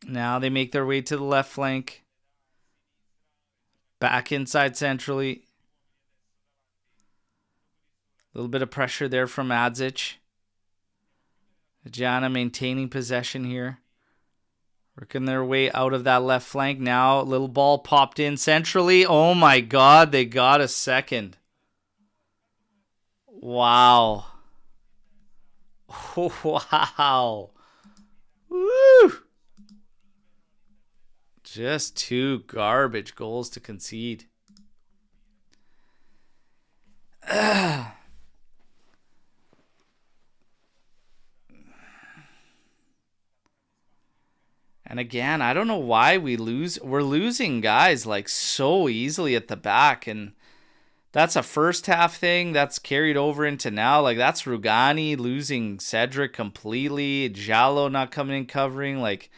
Now they make their way to the left flank. Back inside centrally. A little bit of pressure there from Adzic. Reggiana maintaining possession here. Working their way out of that left flank now. Little ball popped in centrally. Oh my God, they got a second. Wow. Wow. Woo. Just two garbage goals to concede. And again, I don't know why we lose. We're losing guys like so easily at the back. And that's a first half thing that's carried over into now. Like that's Rugani losing Cedric completely. Jallo not coming in covering. Like,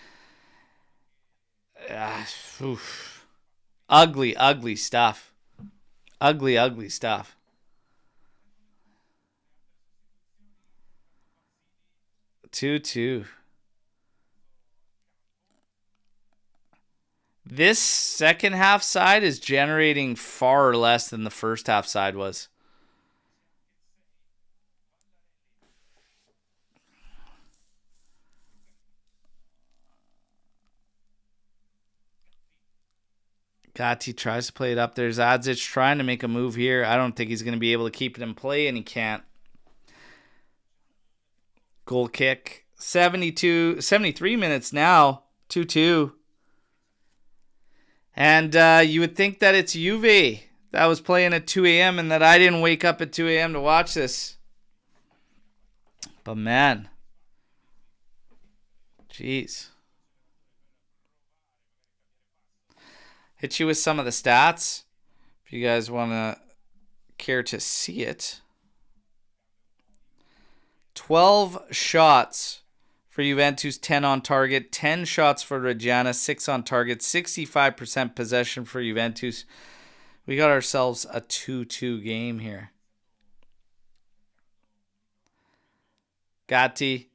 ugly, ugly stuff. Ugly, ugly stuff. Two. This second half side is generating far less than the first half side was. Gatti tries to play it up. There's Adzic trying to make a move here. I don't think he's going to be able to keep it in play, and he can't. Goal kick. 73 minutes now. 2-2. And you would think that it's Juve that was playing at 2 a.m. and that I didn't wake up at 2 a.m. to watch this. But man, jeez. Hit you with some of the stats if you guys want to care to see it. 12 shots for Juventus, 10 on target. 10 shots for Reggiana, 6 on target. 65% possession for Juventus. We got ourselves a 2-2 game here. Gatti.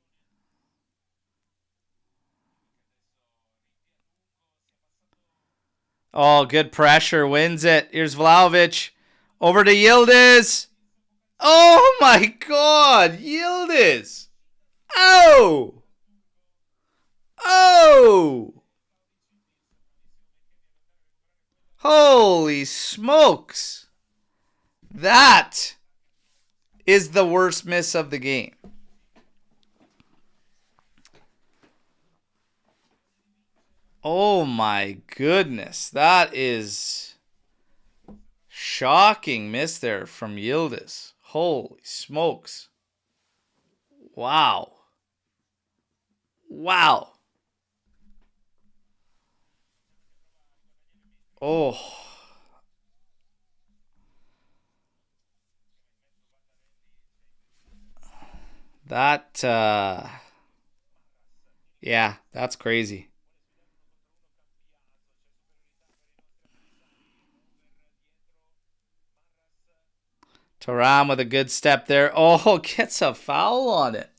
Oh, good pressure. Wins it. Here's Vlahovic. Over to Yildiz. Oh my God. Yildiz. Oh. Oh. Holy smokes. That is the worst miss of the game. Oh my goodness. That is shocking miss there from Yildiz. Holy smokes. Wow. Wow. Oh. That, yeah, that's crazy. Thuram with a good step there. Oh, gets a foul on it.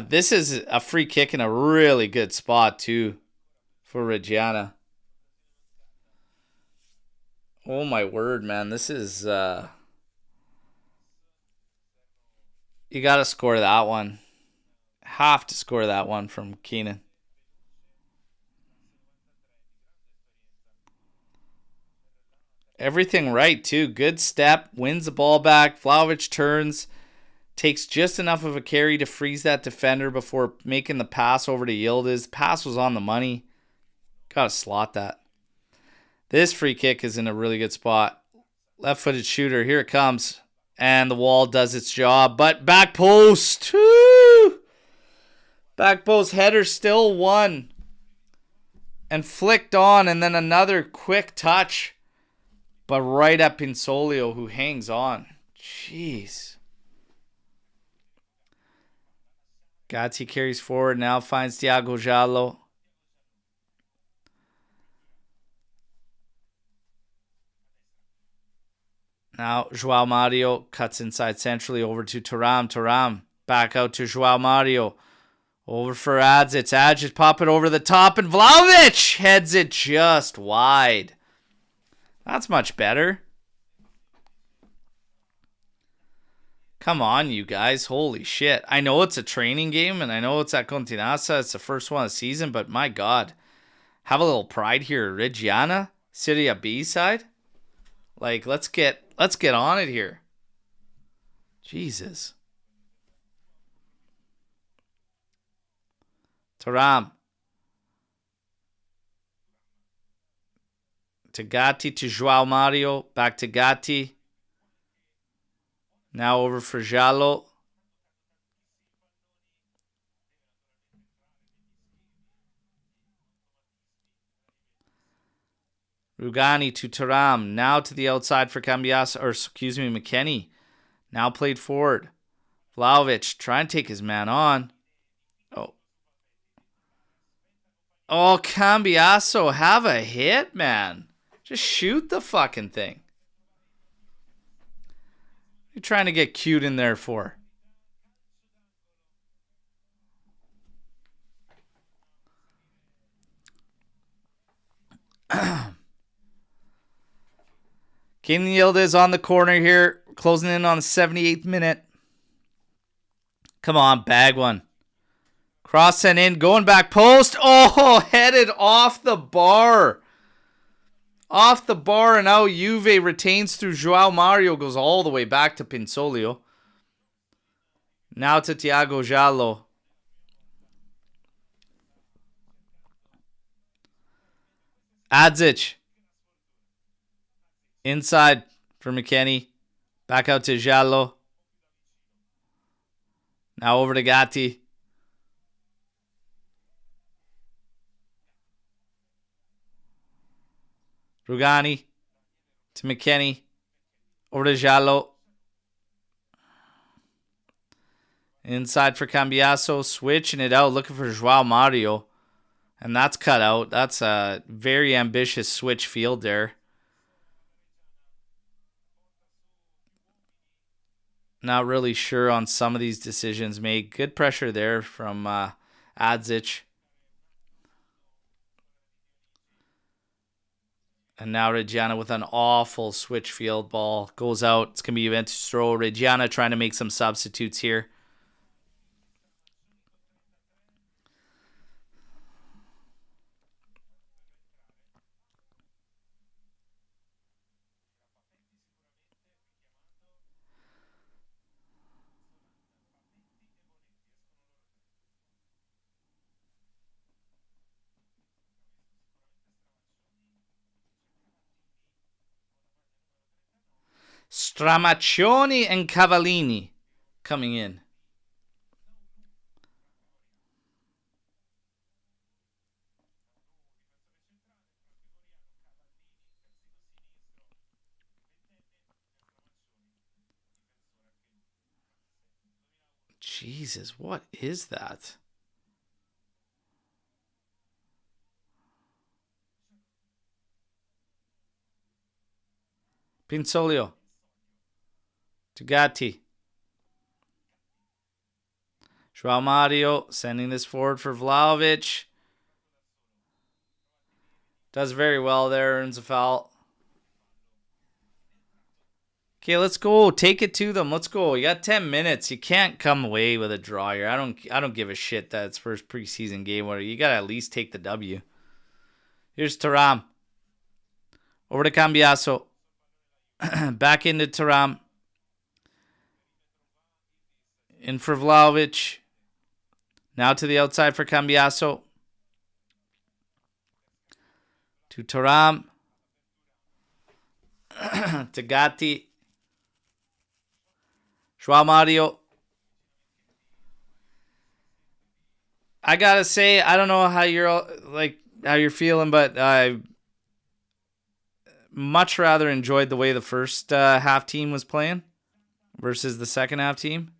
This is a free kick in a really good spot, too, for Reggiana. Oh, my word, man. This is... you got to score that one. Have to score that one from Keenan. Everything right, too. Good step. Wins the ball back. Vlahovic turns. Takes just enough of a carry to freeze that defender before making the pass over to Yildiz. The pass was on the money. Got to slot that. This free kick is in a really good spot. Left-footed shooter. Here it comes. And the wall does its job. But back post. Woo! Back post header still won. And flicked on. And then another quick touch. But right at Pinsolio, who hangs on. Jeez. Gatti carries forward. Now finds Thiago Giallo. Now João Mario cuts inside centrally over to Thuram. Thuram back out to João Mario. Over for Adzic. Adzic pop it over the top. And Vlahovic heads it just wide. That's much better. Come on, you guys. Holy shit. I know it's a training game, and I know it's at Continassa. It's the first one of the season, but my God. Have a little pride here. Reggiana, Serie B side. Like, let's get on it here. Jesus. Thuram. To Gatti, to João Mario. Back to Gatti. Now over for Giallo. Rugani to Thuram. Now to the outside for Cambias, or excuse me, McKennie. Now played forward. Vlahovic trying to take his man on. Oh. Oh, Cambiaso, have a hit, man. Just shoot the fucking thing. You're trying to get cute in there for. Keenan Yildiz on the corner here. Closing in on the 78th minute. Come on, bag one. Cross sent in. Going back post. Oh, headed off the bar. Off the bar, and now Juve retains through João Mario. Goes all the way back to Pinsolio. Now to Thiago Giallo. Adzic. Inside for McKennie. Back out to Giallo. Now over to Gatti. Rugani to McKennie. Over to Giallo. Inside for Cambiaso. Switching it out. Looking for João Mario. And that's cut out. That's a very ambitious switch field there. Not really sure on some of these decisions made. Good pressure there from Adzic. And now Reggiana with an awful switch field ball. Goes out. It's going to be Juventus throw. Reggiana trying to make some substitutes here. Stramaccioni and Cavallini coming in. Jesus, what is that? Pinsolio. Tugatti. João Mario sending this forward for Vlahovic. Does very well there, earns a foul. Okay, let's go. Take it to them. Let's go. You got 10 minutes. You can't come away with a draw here. I don't give a shit that it's first preseason game. You got to at least take the W. Here's Thuram. Over to Cambiaso. Back into Thuram. In for Vlahovic. Now to the outside for Cambiaso. To Thuram. To Gatti. João Mario. I gotta say, I don't know how you're feeling, but I much rather enjoyed the way the first half team was playing versus the second half team.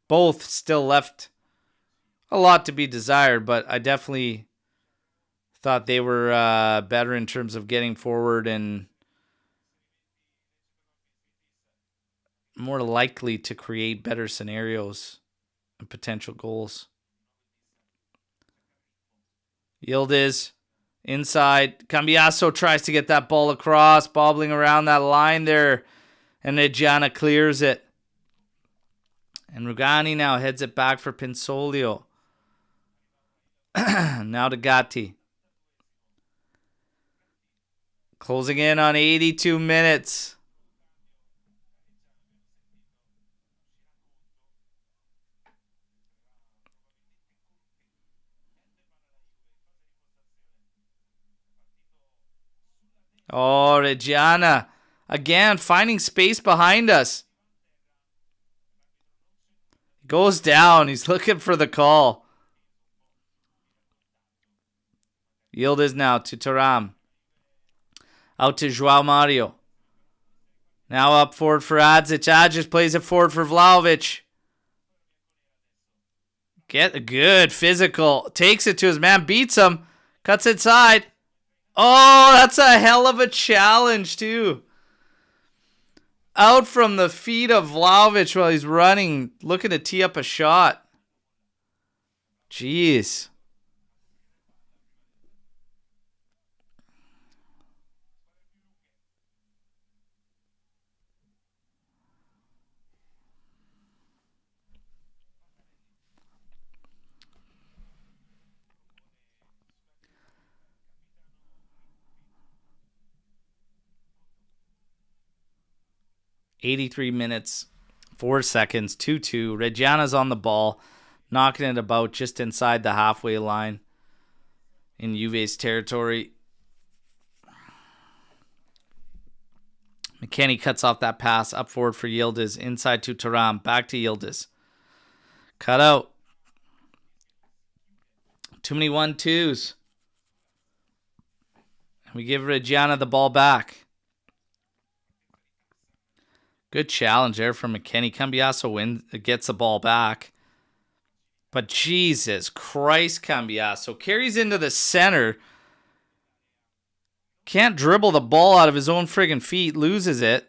Both still left a lot to be desired, but I definitely thought they were better in terms of getting forward and more likely to create better scenarios and potential goals. Yildiz inside. Cambiaso tries to get that ball across, bobbling around that line there, and Reggiana clears it. And Rugani now heads it back for Pinsolio. Now to Gatti. Closing in on 82 minutes. Oh, Reggiana. Again, finding space behind us. Goes down. He's looking for the call. Yildiz now to Thuram. Out to João Mario. Now up forward for Adzic. Adzic plays it forward for Vlahovic. Get a good physical. Takes it to his man. Beats him. Cuts inside. Oh, that's a hell of a challenge, too. Out from the feet of Vlahovic while he's running, looking to tee up a shot. Jeez. $83 minutes, 4 seconds, 2-2. Reggiana's on the ball, knocking it about just inside the halfway line in Juve's territory. McKennie cuts off that pass up forward for Yildiz. Inside to Thuram. Back to Yildiz. Cut out. Too many 1-2s. We give Reggiana the ball back. Good challenge there from McKennie. Cambiaso gets the ball back. But Jesus Christ, Cambiaso carries into the center. Can't dribble the ball out of his own friggin' feet. Loses it.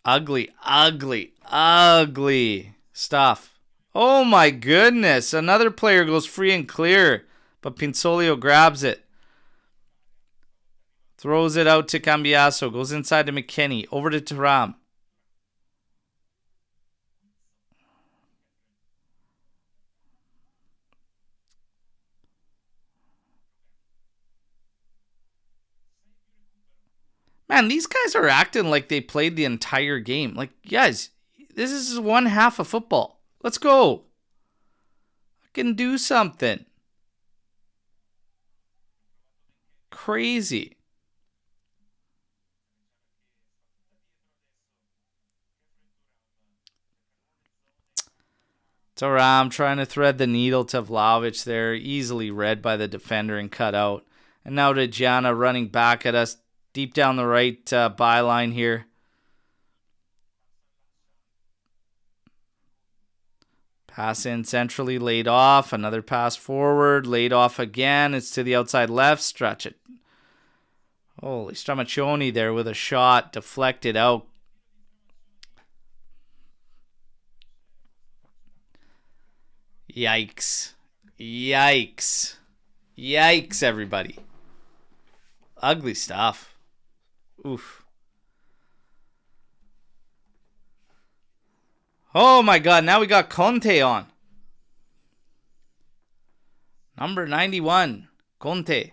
Ugly, ugly, ugly stuff. Oh my goodness. Another player goes free and clear. But Pinsolio grabs it. Throws it out to Cambiaso. Goes inside to McKennie. Over to Thuram. Man, these guys are acting like they played the entire game. Like, guys, this is one half of football. Let's go. I can do something. Crazy. Thuram trying to thread the needle to Vlahovic there. Easily read by the defender and cut out. And now Reggiana running back at us. Deep down the right byline here. Pass in centrally, laid off. Another pass forward, laid off again. It's to the outside left. Stretch it. Holy, Stramaccioni there with a shot. Deflected out. Yikes. Yikes. Yikes, everybody. Ugly stuff. Oof. Oh my God, now we got Conte on. Number 91, Conte.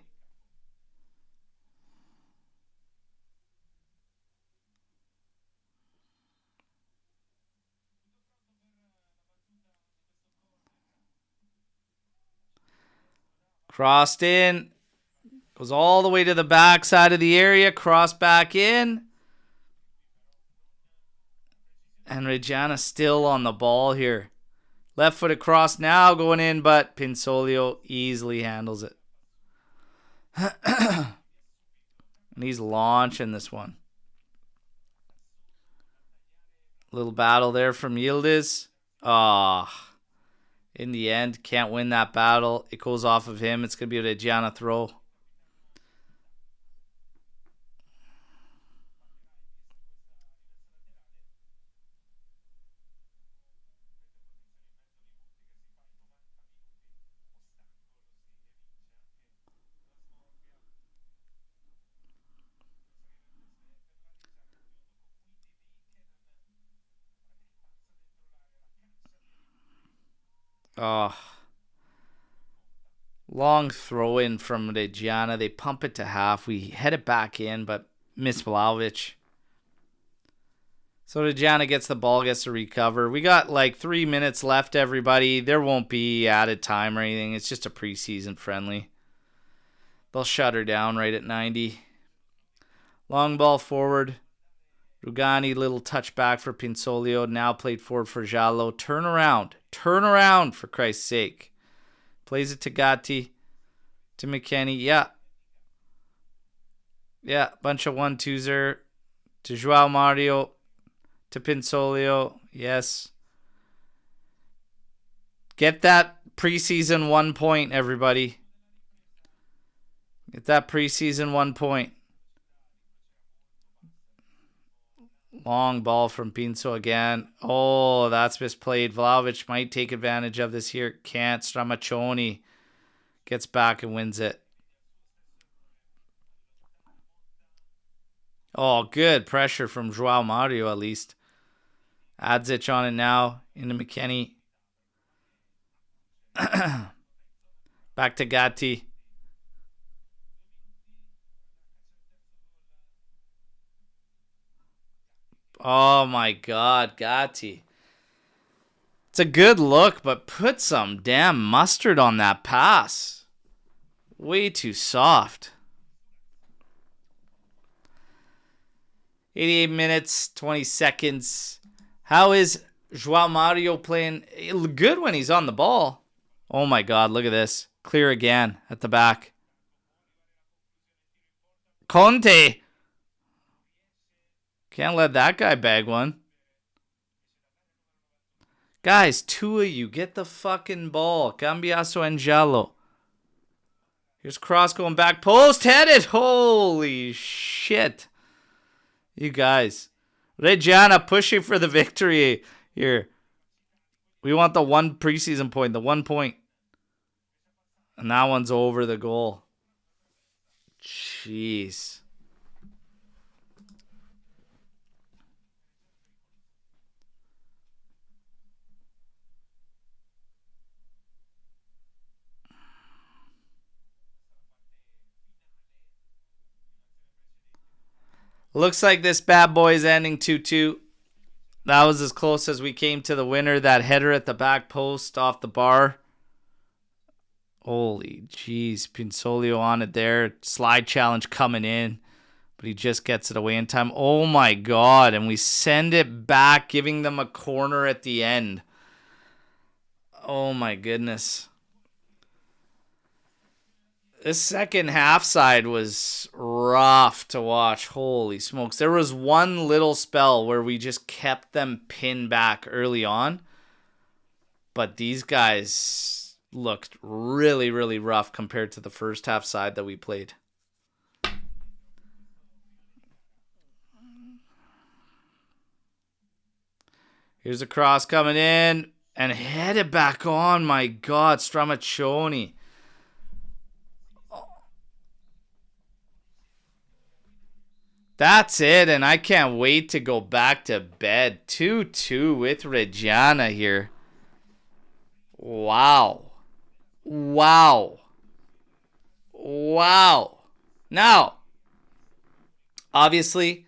Crossed in. Goes all the way to the back side of the area. Cross back in. And Reggiana still on the ball here. Left foot across now going in, but Pinsolio easily handles it. And he's launching this one. Little battle there from Yildiz. Ah. In the end, can't win that battle. It goes off of him. It's going to be a Reggiana throw. Oh. Long throw in from Reggiana. They pump it to half. We head it back in, but miss Vlahovic. So Reggiana gets the ball, gets to recover. We got like 3 minutes left, everybody. There won't be added time or anything. It's just a preseason friendly. They'll shut her down right at 90. Long ball forward. Rugani, little touchback for Pinsolio. Now played forward for Giallo. Turn around. Turn around, for Christ's sake. Plays it to Gatti. To McKennie. Yeah. Yeah, bunch of 1-2s there. To João Mario. To Pinsolio. Yes. Get that preseason 1 point, everybody. Get that preseason 1 point. Long ball from Pinso again. Oh, that's misplayed. Vlahovic might take advantage of this here. Can't. Stramaccioni gets back and wins it. Oh, good pressure from João Mario at least. Adzic on it now. Into McKennie. Back to Gatti. Oh my God, Gatti. It's a good look, but put some damn mustard on that pass. Way too soft. 88 minutes, 20 seconds. How is João Mario playing? Good when he's on the ball. Oh my God, look at this. Clear again at the back. Conte. Can't let that guy bag one. Guys, two of you, get the fucking ball. Cambiaso and Giallo. Here's cross going back post. Headed. Holy shit. You guys. Reggiana pushing for the victory here. We want the one preseason point, the 1 point. And that one's over the goal. Jeez. Looks like this bad boy is ending 2-2. That was as close as we came to the winner. That header at the back post off the bar. Holy jeez. Pinsolio on it there. Slide challenge coming in. But he just gets it away in time. Oh my god. And we send it back, giving them a corner at the end. Oh my goodness. This second half side was rough to watch. Holy smokes. There was one little spell where we just kept them pinned back early on. But these guys looked really, really rough compared to the first half side that we played. Here's a cross coming in. And headed back on. My God, Stramaccioni. That's it, and I can't wait to go back to bed. 2-2 with Reggiana here. Wow. Wow. Wow. Now, obviously,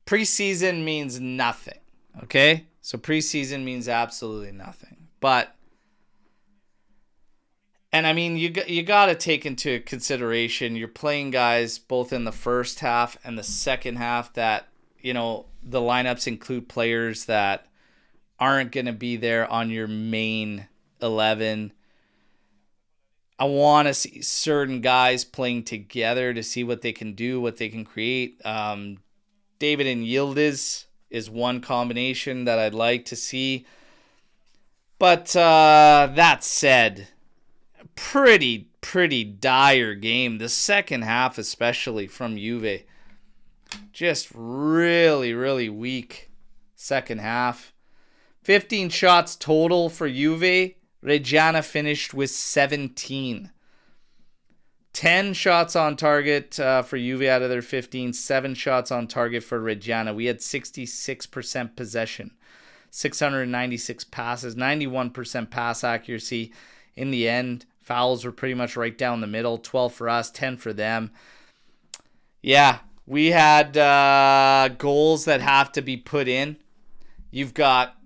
preseason means nothing, okay? So preseason means absolutely nothing. But, and I mean, you got to take into consideration you're playing guys both in the first half and the second half that, you know, the lineups include players that aren't going to be there on your main 11. I want to see certain guys playing together to see what they can do, what they can create. David and Yildiz is one combination that I'd like to see. But that said, pretty dire game. The second half, especially from Juve, just really, really weak second half. 15 shots total for Juve. Reggiana finished with 17. 10 shots on target for Juve out of their 15. 7 shots on target for Reggiana. We had 66% possession. 696 passes. 91% pass accuracy. In the end, fouls were pretty much right down the middle. 12 for us, 10 for them. Yeah, we had goals that have to be put in. You've got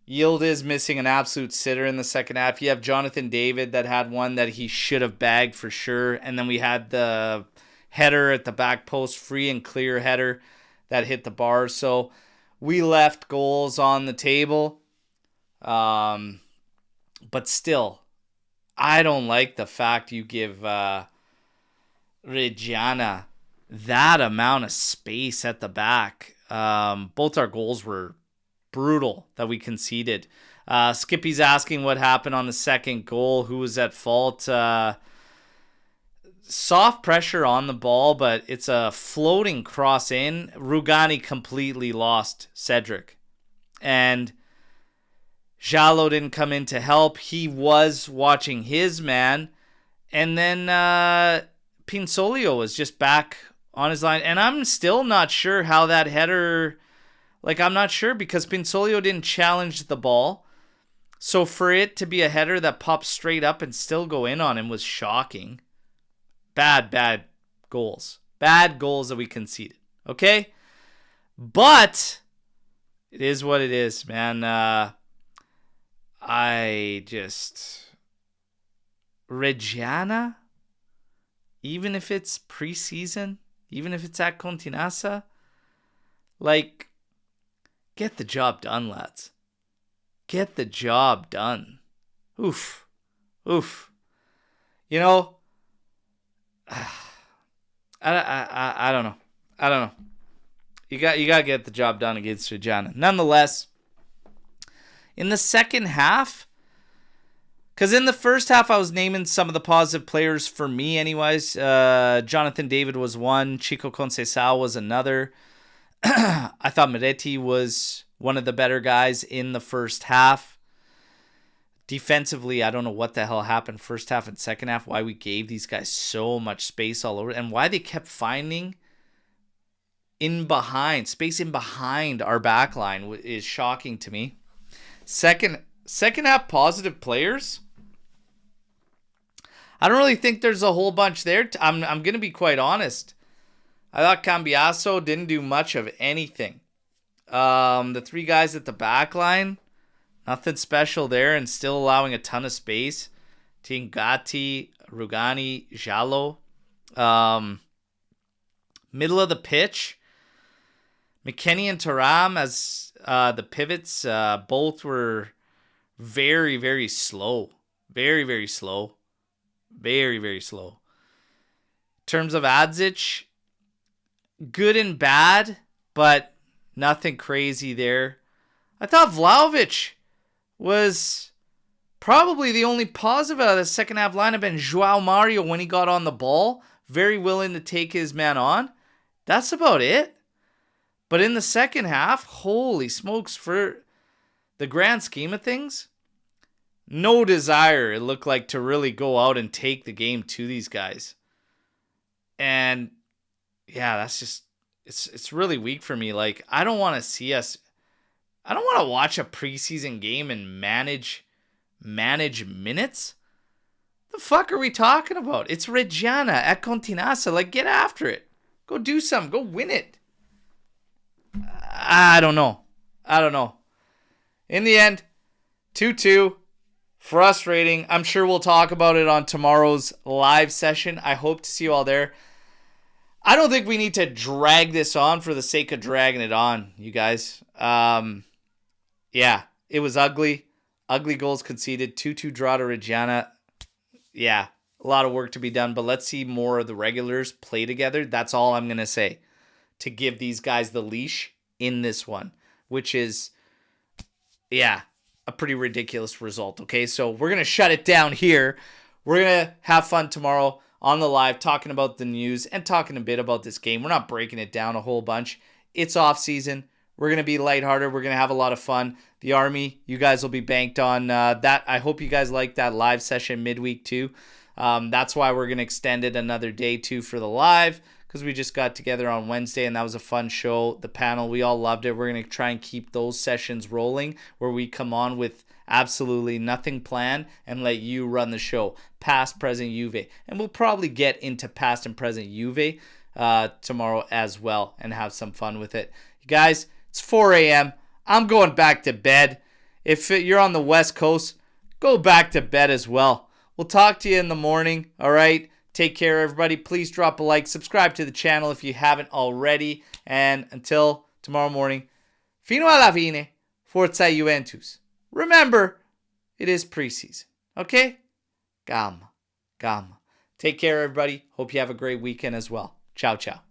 Yildiz missing an absolute sitter in the second half. You have Jonathan David that had one that he should have bagged for sure. And then we had the header at the back post, free and clear header that hit the bar. So we left goals on the table. But still, I don't like the fact you give Reggiana that amount of space at the back. Both our goals were brutal that we conceded. Skippy's asking what happened on the second goal. Who was at fault? Soft pressure on the ball, but it's a floating cross in. Rugani completely lost Cedric. And Giallo didn't come in to help. He was watching his man. And then Pinsolio was just back on his line. And I'm still not sure how that header... Like, I'm not sure because Pinsolio didn't challenge the ball. So for it to be a header that pops straight up and still go in on him was shocking. Bad goals. Bad goals that we conceded. Okay? But it is what it is, man. Reggiana, even if it's preseason, even if it's at Continassa, like, get the job done, lads. Get the job done. Oof. You know, I don't know. You got to get the job done against Reggiana. Nonetheless, In the second half, because in the first half, I was naming some of the positive players for me anyways. Jonathan David was one. Chico Conceição was another. I thought Moretti was one of the better guys in the first half. Defensively, I don't know what the hell happened first half and second half, why we gave these guys so much space all over, and why they kept finding space in behind our back line is shocking to me. Second half positive players. I don't really think there's a whole bunch there. I'm going to be quite honest. I thought Cambiasso didn't do much of anything. The three guys at the back line, nothing special there, and still allowing a ton of space. Tingati, Rugani, Jallo. Middle of the pitch, McKennie and Thuram as the pivots, both were very, very slow. Very, very slow. Very, very slow. In terms of Adzic, good and bad, but nothing crazy there. I thought Vlahovic was probably the only positive out of the second half lineup, and João Mario, when he got on the ball, very willing to take his man on. That's about it. But in the second half, holy smokes, for the grand scheme of things, no desire, it looked like, to really go out and take the game to these guys. And yeah, that's just, it's really weak for me. Like, I don't want to watch a preseason game and manage minutes. The fuck are we talking about? It's Reggiana at Continassa. Like, get after it. Go do something. Go win it. I don't know. In the end, 2-2. Frustrating. I'm sure we'll talk about it on tomorrow's live session. I hope to see you all there. I don't think we need to drag this on for the sake of dragging it on, you guys. Yeah, it was ugly. Ugly goals conceded. 2-2 draw to Reggiana. Yeah, a lot of work to be done, but let's see more of the regulars play together. That's all I'm going to say, to give these guys the leash in this one, which is, yeah, a pretty ridiculous result. Okay, so we're going to shut it down here. We're going to have fun tomorrow on the live, talking about the news and talking a bit about this game. We're not breaking it down a whole bunch. It's off season. We're going to be lighthearted. We're going to have a lot of fun. The Army, you guys will be banked on that. I hope you guys like that live session midweek too. That's why we're going to extend it another day too for the live, because we just got together on Wednesday and that was a fun show. The panel, we all loved it. We're going to try and keep those sessions rolling where we come on with absolutely nothing planned and let you run the show. Past, present, Juve. And we'll probably get into past and present Juve tomorrow as well and have some fun with it. You guys, it's 4 a.m. I'm going back to bed. If you're on the West Coast, go back to bed as well. We'll talk to you in the morning, all right? Take care, everybody. Please drop a like. Subscribe to the channel if you haven't already. And until tomorrow morning, fino alla fine, forza Juventus. Remember, it is preseason, okay? Gamma. Take care, everybody. Hope you have a great weekend as well. Ciao, ciao.